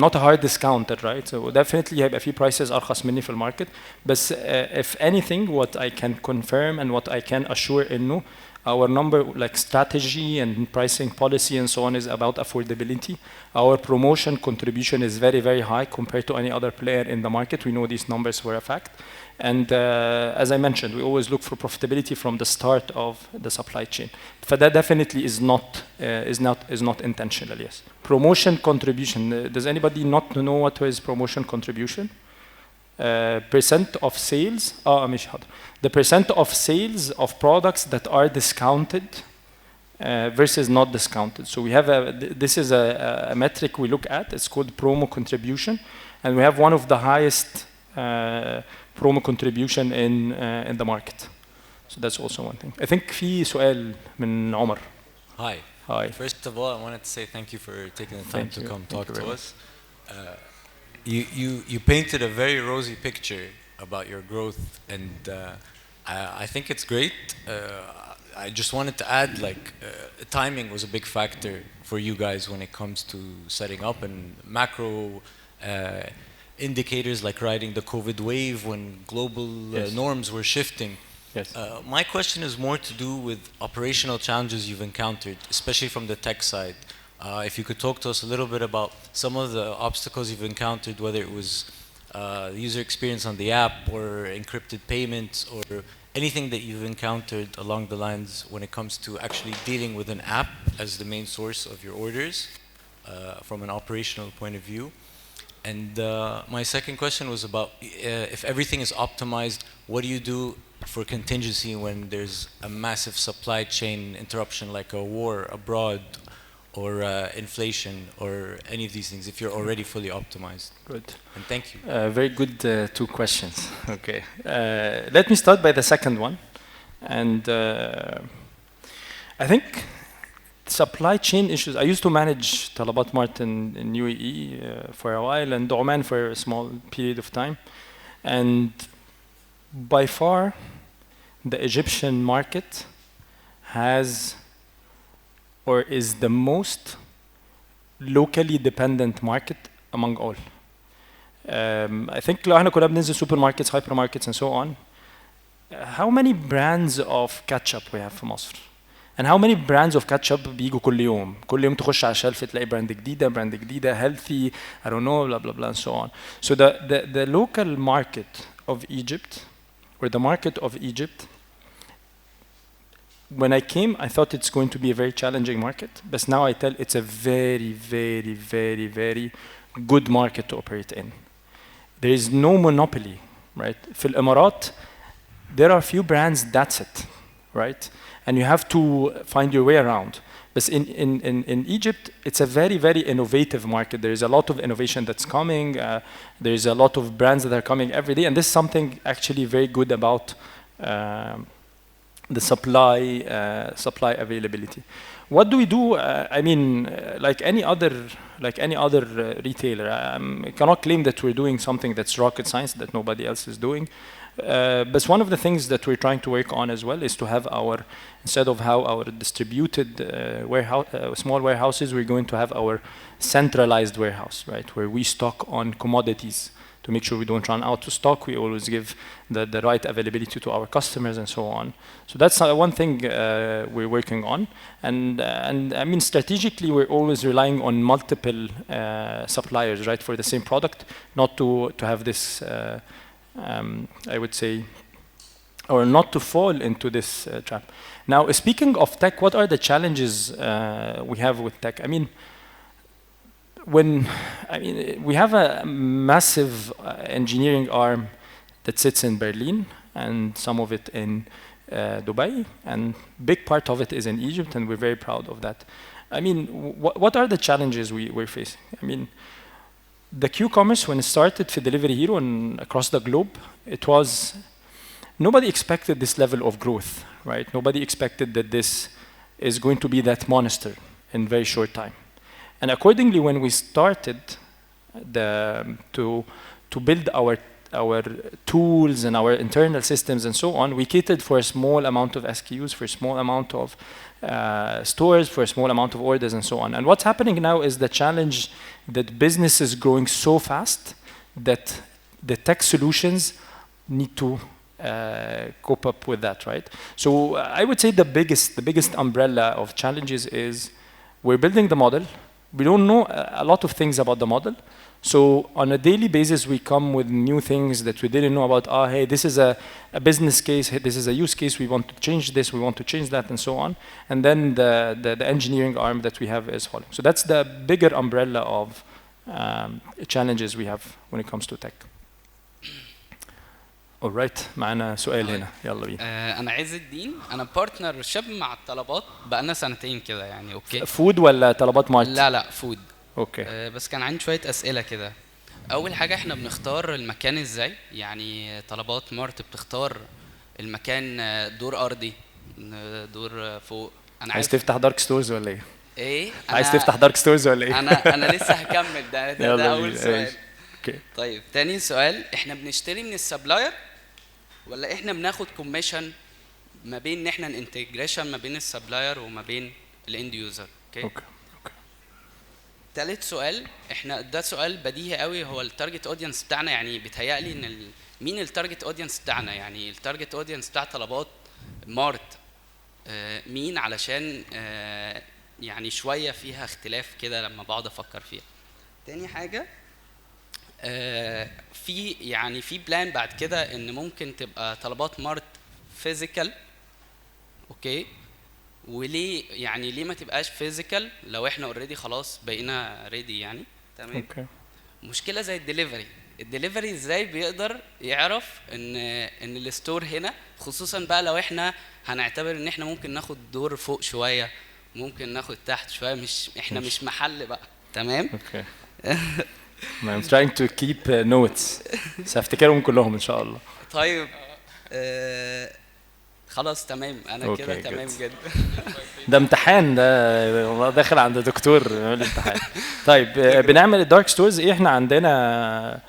not a hard discounter, right? So definitely هيبقى في prices أرخص مني في الماركت. بس if anything, what I can confirm and what I can assure إنه Our number, like strategy and pricing policy and so on, is about affordability. Our promotion contribution is very, very high compared to any other player in the market. We know these numbers for a fact. And as I mentioned, we always look for profitability from the start of the supply chain. But that definitely is not intentional. Yes. Promotion contribution. Does anybody not know what is promotion contribution? Percent of sales. The percent of sales of products that are discounted versus not discounted. So we have this is a metric we look at. It's called promo contribution, and we have one of the highest promo contribution in the market. So that's also one thing. I think في سؤال من عمر. Hi. Hi. First of all, I wanted to say thank you for taking the time to come talk to us. Much. You painted a very rosy picture about your growth, and I think it's great. I just wanted to add, like, timing was a big factor for you guys when it comes to setting up, and macro indicators like riding the COVID wave when global norms were shifting. Yes. My question is more to do with operational challenges you've encountered, especially from the tech side. If you could talk to us a little bit about some of the obstacles you've encountered, whether it was the user experience on the app or encrypted payments or anything that you've encountered along the lines when it comes to actually dealing with an app as the main source of your orders from an operational point of view. And my second question was about if everything is optimized, what do you do for contingency when there's a massive supply chain interruption like a war abroad or inflation or any of these things, if you're already fully optimized? Good. And thank you. Very good two questions. Okay. Let me start by the second one. And I think supply chain issues. I used to manage Talabat Mart in UAE for a while and Oman for a small period of time. And by far, the Egyptian market has or is the most locally dependent market among all. I think لو احنا كنا بننزل supermarkets, hypermarkets and so on, how many brands of ketchup we have في مصر? And how many brands of ketchup بيجوا كل يوم؟ كل يوم تخش على الشلف تلاقي براند جديدة, healthy, I don't know, blah, blah, blah, and so on. So the local market of Egypt, or the market of Egypt, when I came, I thought it's going to be a very challenging market, but now I tell it's a very, very, very, very good market to operate in. There is no monopoly, right? في الإمارات, there are few brands, that's it, right? And you have to find your way around. But in Egypt, it's a very, very innovative market. There is a lot of innovation that's coming. There is a lot of brands that are coming every day, and this is something actually very good about the supply availability. What do we do? I mean, like any other retailer, I cannot claim that we're doing something that's rocket science that nobody else is doing. But one of the things that we're trying to work on as well is to have instead of how our distributed small warehouses, we're going to have our centralized warehouse, right, where we stock on commodities to make sure we don't run out of stock. We always give the right availability to our customers and so on. So that's one thing we're working on. And I mean, strategically, we're always relying on multiple suppliers, right, for the same product, not to have this, I would say, or not to fall into this trap. Now, speaking of tech, what are the challenges we have with tech? I mean, we have a massive engineering arm that sits in Berlin and some of it in Dubai, and big part of it is in Egypt, and we're very proud of that. I mean, what are the challenges we're facing? I mean, the Qcommerce, when it started for Delivery Hero and across the globe, nobody expected this level of growth, right? Nobody expected that this is going to be that monster in very short time. And accordingly, when we started to build our tools and our internal systems and so on, we catered for a small amount of SKUs, for a small amount of stores, for a small amount of orders and so on. And what's happening now is the challenge that business is growing so fast that the tech solutions need to cope up with that, right? So I would say the biggest umbrella of challenges is we're building the model. We don't know a lot of things about the model. So on a daily basis, we come with new things that we didn't know about. Hey, this is a business case. Hey, this is a use case. We want to change this. We want to change that, and so on. And then the engineering arm that we have is following. So that's the bigger umbrella of challenges we have when it comes to tech. alright معنا سؤال هنا يلا بينا. انا عز الدين، انا بارتنر شاب مع الطلبات بقالنا سنتين كده يعني. اوكي فود ولا طلبات مارت؟ لا فود. اوكي. بس كان عندي شويه اسئله كده. اول حاجه احنا بنختار المكان ازاي؟ يعني طلبات مارت بتختار المكان دور ارضي، دور فوق. انا عايز تفتح دارك ستورز ولا ايه؟ ايه عايز تفتح دارك ستورز ولا ايه؟ انا لسه هكمل ده اول سؤال. اوكي. طيب تاني سؤال، احنا بنشتري من السبلاير ولا احنا بناخد كوميشن ما بين ان احنا الانتجريشن ما بين السبلاير وما بين الاند يوزر؟ اوكي. ثالث سؤال، احنا ده سؤال بديهي قوي، هو التارجت اودينس بتاعنا يعني بيتهيألي ان مين التارجت اودينس بتاعنا؟ يعني التارجت اودينس بتاع طلبات مارت مين؟ علشان يعني شويه فيها اختلاف كده لما بقعد افكر فيها. تاني حاجه في يعني في بلان بعد كده ان ممكن تبقى طلبات مارت فيزيكال. اوكي. وليه يعني ليه ما تبقاش فيزيكال لو احنا اوريدي خلاص بقينا ريدي يعني؟ تمام. اوكي. مشكله زي الدليفري ازاي بيقدر يعرف ان الستور هنا، خصوصا بقى لو احنا هنعتبر ان احنا ممكن ناخد دور فوق شويه، ممكن ناخد تحت شويه، مش احنا مش محل بقى. تمام. اوكي. I'm trying to keep notes. سأفتكرهم كلهم إن شاء الله. طيب خلاص تمام أنا كده تمام جدا. ده امتحان، ده داخل عند دكتور يعمل امتحان. طيب بنعمل الدارك ستورز ايه؟ احنا عندنا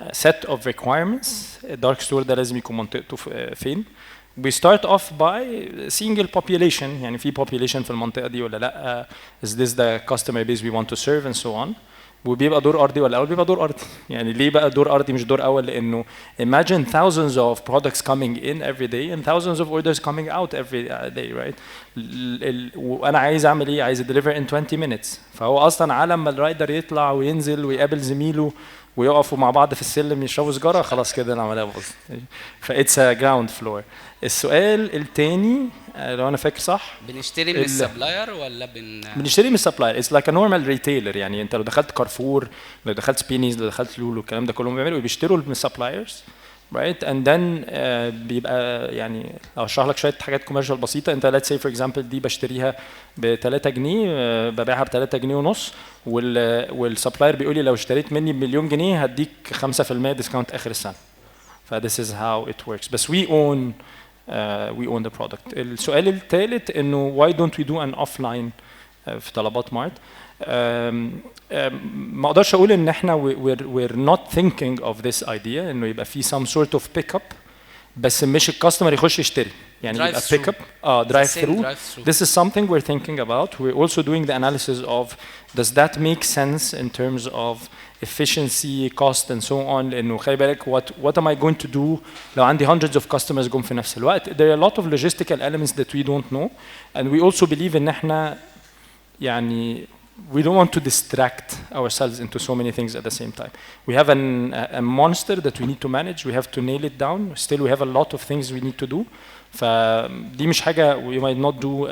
set of requirements. الدارك ستور ده لازم يكون منطقته فين. We start off by single population، يعني في population في المنطقة دي ولا لأ؟ Is this the customer base we want to serve and so on. وبيبقى دور ارضي ولا اول؟ بيبقى دور ارضي. يعني ليه بقى دور ارضي مش دور اول؟ لانه imagine thousands of products coming in every day and thousands of orders coming out every day, right? وانا عايز اعمل ايه؟ عايز deliver in 20 minutes. فهو اصلا على ما الرايدر يطلع وينزل ويقابل زميله ويقفوا مع بعض في السلم يشربوا سجاره، خلاص كده العمليه باظت. فايتس جراوند فلور. السؤال الثاني لو انا فاكر صح، بنشتري من السبلاير ولا بنشتري من السبلاير؟ اتس لايك ا نورمال ريتيلر. يعني انت لو دخلت كارفور، لو دخلت سبينيز، لو دخلت لولو، الكلام ده كلهم بيشتروا من السبلايرز، right? and then بيبقى يعني لو اشرح لك شويه حاجات كوميرشال بسيطه، انت let's say for example دي بشتريها ب 3 جنيه، ببيعها ب 3 جنيه ونص، والسبلاير بيقول لي لو اشتريت مني بمليون جنيه هديك 5% ديسكاونت اخر السنه. ف this is how it works. بس we own the product. السؤال الثالث انه why don't we do an offline في طلبات مارت؟ ما اقدرش اقول ان احنا we're not thinking of this idea انه يبقى في some sort of pick up، بس مش الكاستمر يخش يشتري، يعني يبقى pick up drive through. This is something we're thinking about. We're also doing the analysis of does that make sense in terms of efficiency, cost and so on. لانه خلي بالك what am I going to do لو عندي hundreds of customers جم في نفس الوقت. There are a lot of logistical elements that we don't know, and we also believe ان احنا يعني we don't want to distract ourselves into so many things at the same time. We have a monster that we need to manage. We have to nail it down. Still we have a lot of things we need to do. فدي مش حاجة we might not do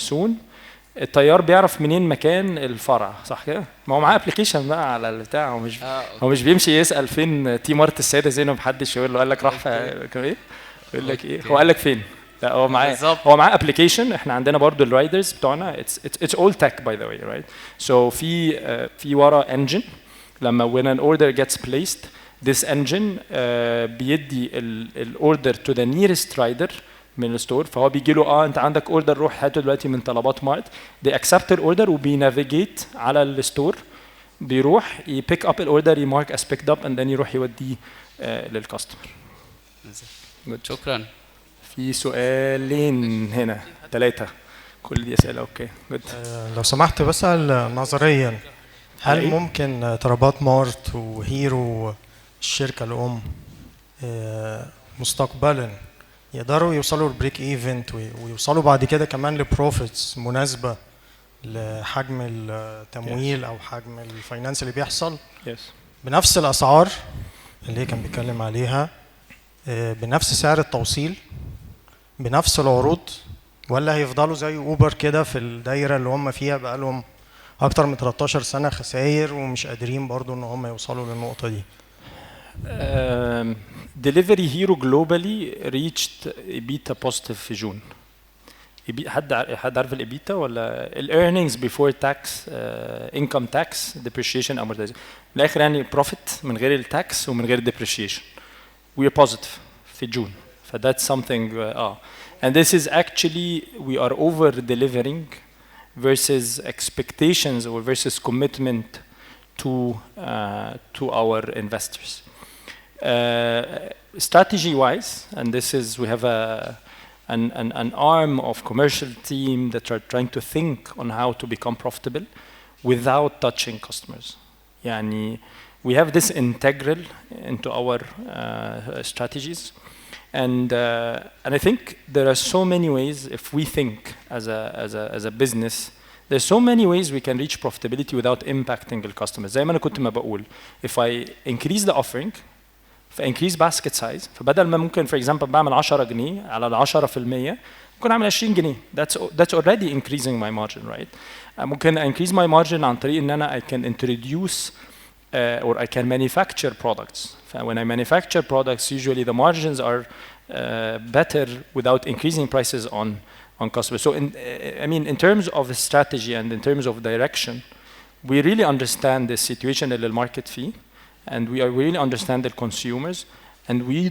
soon. الطيار بيعرف منين مكان الفرع، صح كده؟ ما هو معاه ابلكيشن بقى على البتاع، هو مش بيمشي يسأل فين تي مارت السيدة زينب، محدش يقول له قال لك راح ايه؟ يقول لك ايه؟ هو قال لك فين؟ لا هو معاه ابلكيشن. احنا عندنا برضو الرايدرز بتوعنا it's all tech by the way, right? So في ورا engine، لما when an order gets placed this engine بيدي الاوردر to the nearest rider من الستور، فهو بيجي له انت عندك اوردر روح هاته دلوقتي من طلبات مارت، they accept الاوردر وبينافيجيت على الستور، بيروح يبيك اب الاوردر يمارك as picked up and then يروح يوديه للكاستمر. شكرا. في سؤالين هنا، 3 كل دي اسئله. اوكي جود. لو سمحت بسأل نظريا، هل ممكن طلبات مارت وهيرو الشركه الام مستقبلا يقدروا يوصلوا لبريك ايفنت ويوصلوا بعد كده كمان لبروفيتس مناسبة لحجم التمويل او حجم الفاينانس اللي بيحصل Yes. بنفس الاسعار اللي هي كان بيتكلم عليها، بنفس سعر التوصيل، بنفس العروض، ولا هيفضلوا زي اوبر كده في الدايره اللي هم فيها بقالهم اكتر من 13 سنه خسائر ومش قادرين برضو ان هم يوصلوا للنقطه دي؟ Delivery Hero globally reached EBITDA positive في جون. حد عارف الإبيتا ولا earnings before tax, income tax, depreciation, amortization. من الآخر يعني profit من غير التاكس ومن غير depreciation. We are positive في جون. ف that's something. And this is actually we are over delivering versus expectations or versus commitment to our investors. Strategy wise, and this is we have an arm of commercial team that are trying to think on how to become profitable without touching customers. Yani we have this integral into our strategies, and I think there are so many ways. If we think as a business, there's so many ways we can reach profitability without impacting the customers. زي ما أنا كنت ما بقول, if I increase the offering, increase basket size, فبدل ما ممكن for example بعمل 10 جنيه على ال 10% ممكن أعمل 20 جنيه. That's already increasing my margin, right? ممكن increase my margin عن طريق إن أنا I can introduce or I can manufacture products. When I manufacture products, usually the margins are better without increasing prices on customers. So in terms of strategy and in terms of direction, we really understand the situation اللي الماركت فيه, and we really understand the consumers, and we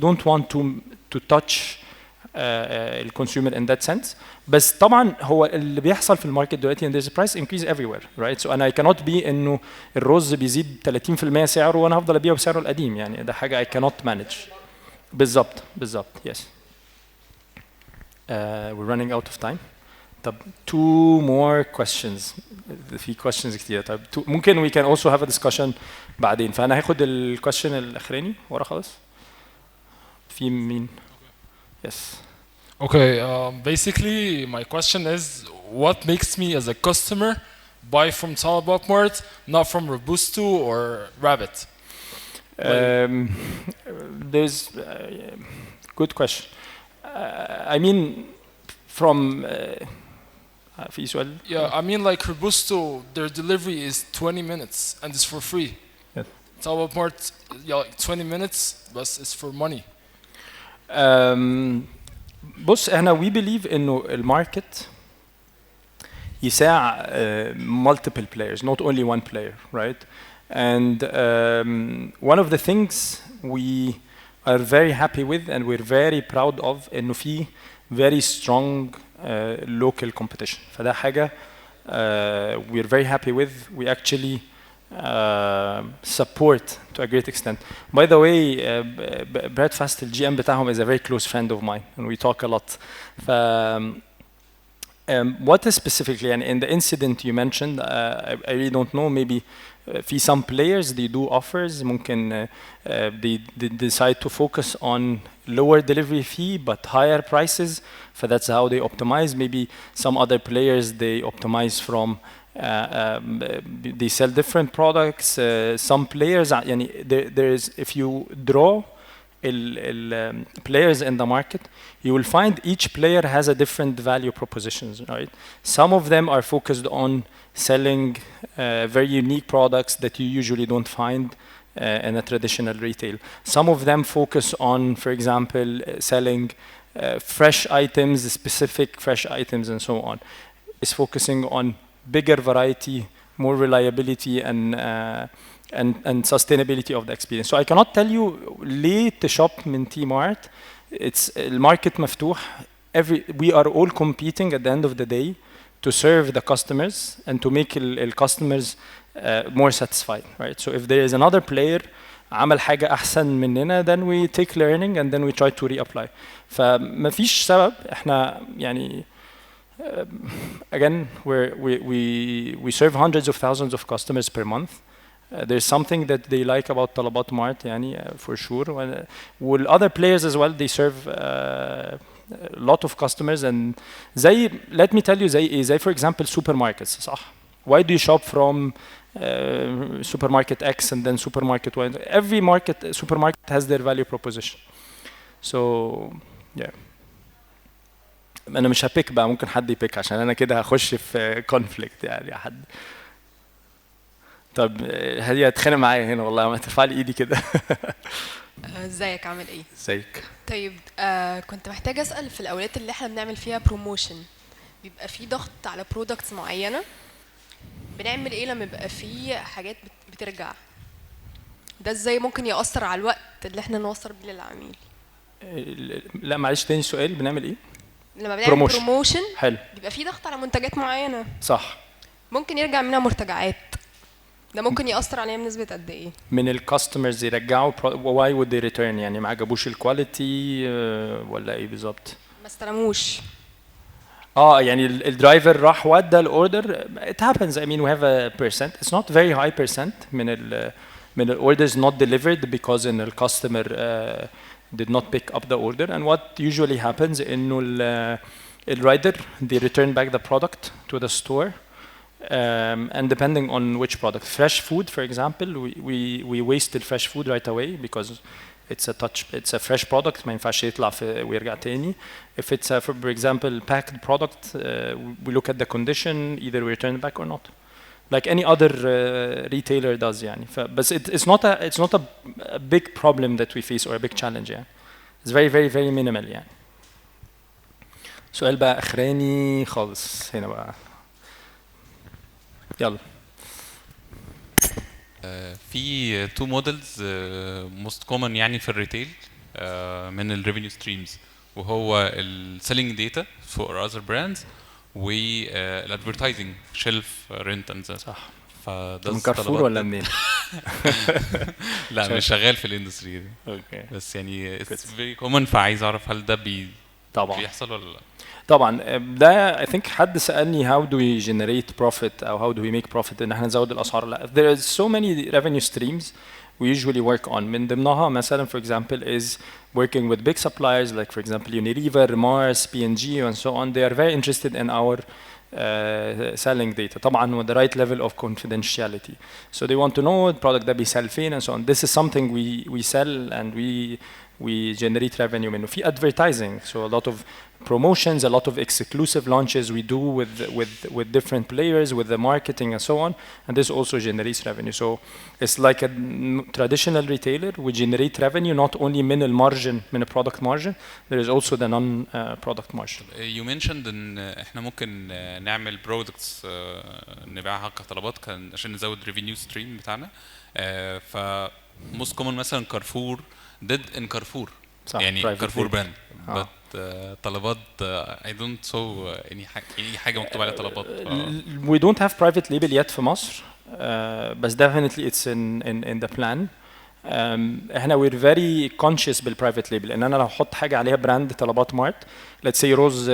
don't want to touch the consumer in that sense. بس طبعا هو اللي بيحصل في الماركت دلوقتي and there's a price increase everywhere, right? So I cannot be إنه الرز بيزيد 30% سعره وأنا هفضل أبيعه بسعره القديم, يعني ده حاجة I cannot manage. بالضبط. Yes. We're running out of time. طب two more questions. في questions كتير. طب ممكن we can also have a discussion بعدين. فأنا هاخد ال question الأخراني ورا خالص. في مين؟ Yes. Okay. Basically, my question is, what makes me as a customer buy from Talabat Mart, not from Robusto or Rabbit? There's good question. I mean, from في سؤال. Yeah, I mean like Robusto, their delivery is 20 minutes and it's for free. Yes. Talabat Mart, yeah, like 20 minutes, but it's for money. بص احنا we believe انه الماركت يساع multiple players, not only one player, right? And one of the things we are very happy with and we're very proud of انه في very strong local competition. فده حاجة we're very happy with. We actually support to a great extent. By the way, Breadfast الGM بتاعهم is a very close friend of mine and we talk a lot. What is specifically, and in the incident you mentioned, I really don't know, maybe في some players they do offers, ممكن they decide to focus on lower delivery fee but higher prices, so that's how they optimize. Maybe some other players they optimize from they sell different products. Some players يعني there is, if you draw players in the market, you will find each player has a different value propositions, right? Some of them are focused on selling very unique products that you usually don't find in a traditional retail. Some of them focus on, for example, selling fresh items, specific fresh items and so on. It's focusing on bigger variety, more reliability and sustainability of the experience. So I cannot tell you ليه تشوب من T-Mart. It's الماركت مفتوح. We are all competing at the end of the day to serve the customers and to make the customers more satisfied, right? So if there is another player عمل حاجة أحسن مننا, then we take learning and then we try to reapply. فما فيش سبب إحنا يعني again we serve hundreds of thousands of customers per month. There's something that they like about Talabat Mart يعني for sure. Well, other players as well, they serve a lot of customers and زي let me tell you زي for example supermarkets صح. Why do you shop from supermarket X and then supermarket Y? Every supermarket has their value proposition. So yeah. انا مش هبيك بقى ممكن حد يبيك عشان انا كده هخش في conflict يعني حد. طب هي هتخانق معايا هنا والله ما ترفع لي ايدي كده. ازيك عامل ايه؟ ازيك. طيب كنت محتاجه اسال في الاوقات اللي احنا بنعمل فيها بروموشن بيبقى في ضغط على برودكتس معينه بنعمل ايه لما يبقى في حاجات بترجع؟ ده ازاي ممكن يأثر على الوقت اللي احنا نوصل بيه للعميل؟ لا معلش تاني سؤال بنعمل ايه؟ لما بنعمل بروموشن حلو بيبقى في ضغط على منتجات معينه صح ممكن يرجع منها مرتجعات ده ممكن يأثر عليها بنسبة قد ايه؟ من الكاستمرز يرجعوا why would they return يعني ما عجبوش الكواليتي ولا ايه بالظبط؟ ما استلموش يعني الدرايفر راح ودى الاوردر it happens I mean we have a percent it's not very high percent من ال orders not delivered because in the customer did not pick up the order and what usually happens انه ال rider they return back the product to the store and depending on which product fresh food for example we waste the fresh food right away because it's a fresh product ما ينفعش يطلع ويرجع تاني if it's a, for example packed product we look at the condition either we return it back or not like any other retailer does يعني بس it's not a big problem that we face or a big challenge يعني it's very very very minimal يعني سؤال بقى اخراني خالص هنا بقى يلا في تو مودلز موست كومن يعني في الريتيل من الريفينيو ستريمز وهو السيلينج داتا فور اذر براندز والادفرتايزنج شيلف رينت اند صح فده من كارفور ولا منين؟ لا مش شغال في الاندستري دي اوكي بس يعني اتس فيري كومن فعايز اعرف هل ده طبعا بيحصل ولا لا طبعا ده I think حد سألني how do we generate profit أو how do we make profit إن احنا نزود الأسعار لا there is so many revenue streams we usually work on من ضمنها مثلا for example is working with big suppliers like for example Unilever, Mars, P&G and so on they are very interested in our selling data طبعا with the right level of confidentiality so they want to know the product that بيسال فين and so on this is something we sell and we generate revenue منه في advertising so a lot of promotions a lot of exclusive launches we do with different players with the marketing and so on and this also generates revenue so it's like a traditional retailer we generate revenue not only من المارجن من product margin there is also the non product margin you mentioned ان احنا ممكن نعمل products نبيعها كطلبات عشان نزود revenue stream بتاعنا ف most common مثلا كارفور did in كارفور يعني كارفور براند but طلبات I don't saw any حاجة مكتوب عليها طلبات we don't have private label yet في مصر بس definitely it's in the plan احنا we're very conscious بالprivate label ان انا لو احط حاجة عليها براند طلبات مارت let's say rose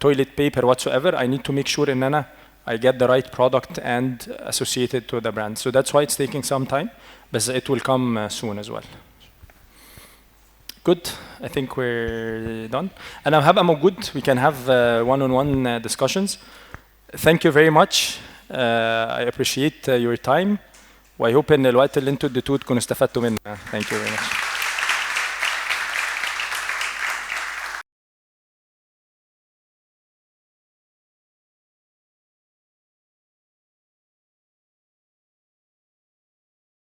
toilet paper whatsoever I need to make sure ان انا I get the right product and associated to the brand so that's why it's taking some time but it will come soon as well good I think we're done أنا هبقى موجود we can have one-on-one discussions thank you very much I appreciate your time و I hope إن الوقت اللي انتوا اديتوه تكونوا استفدتوا منه thank you very much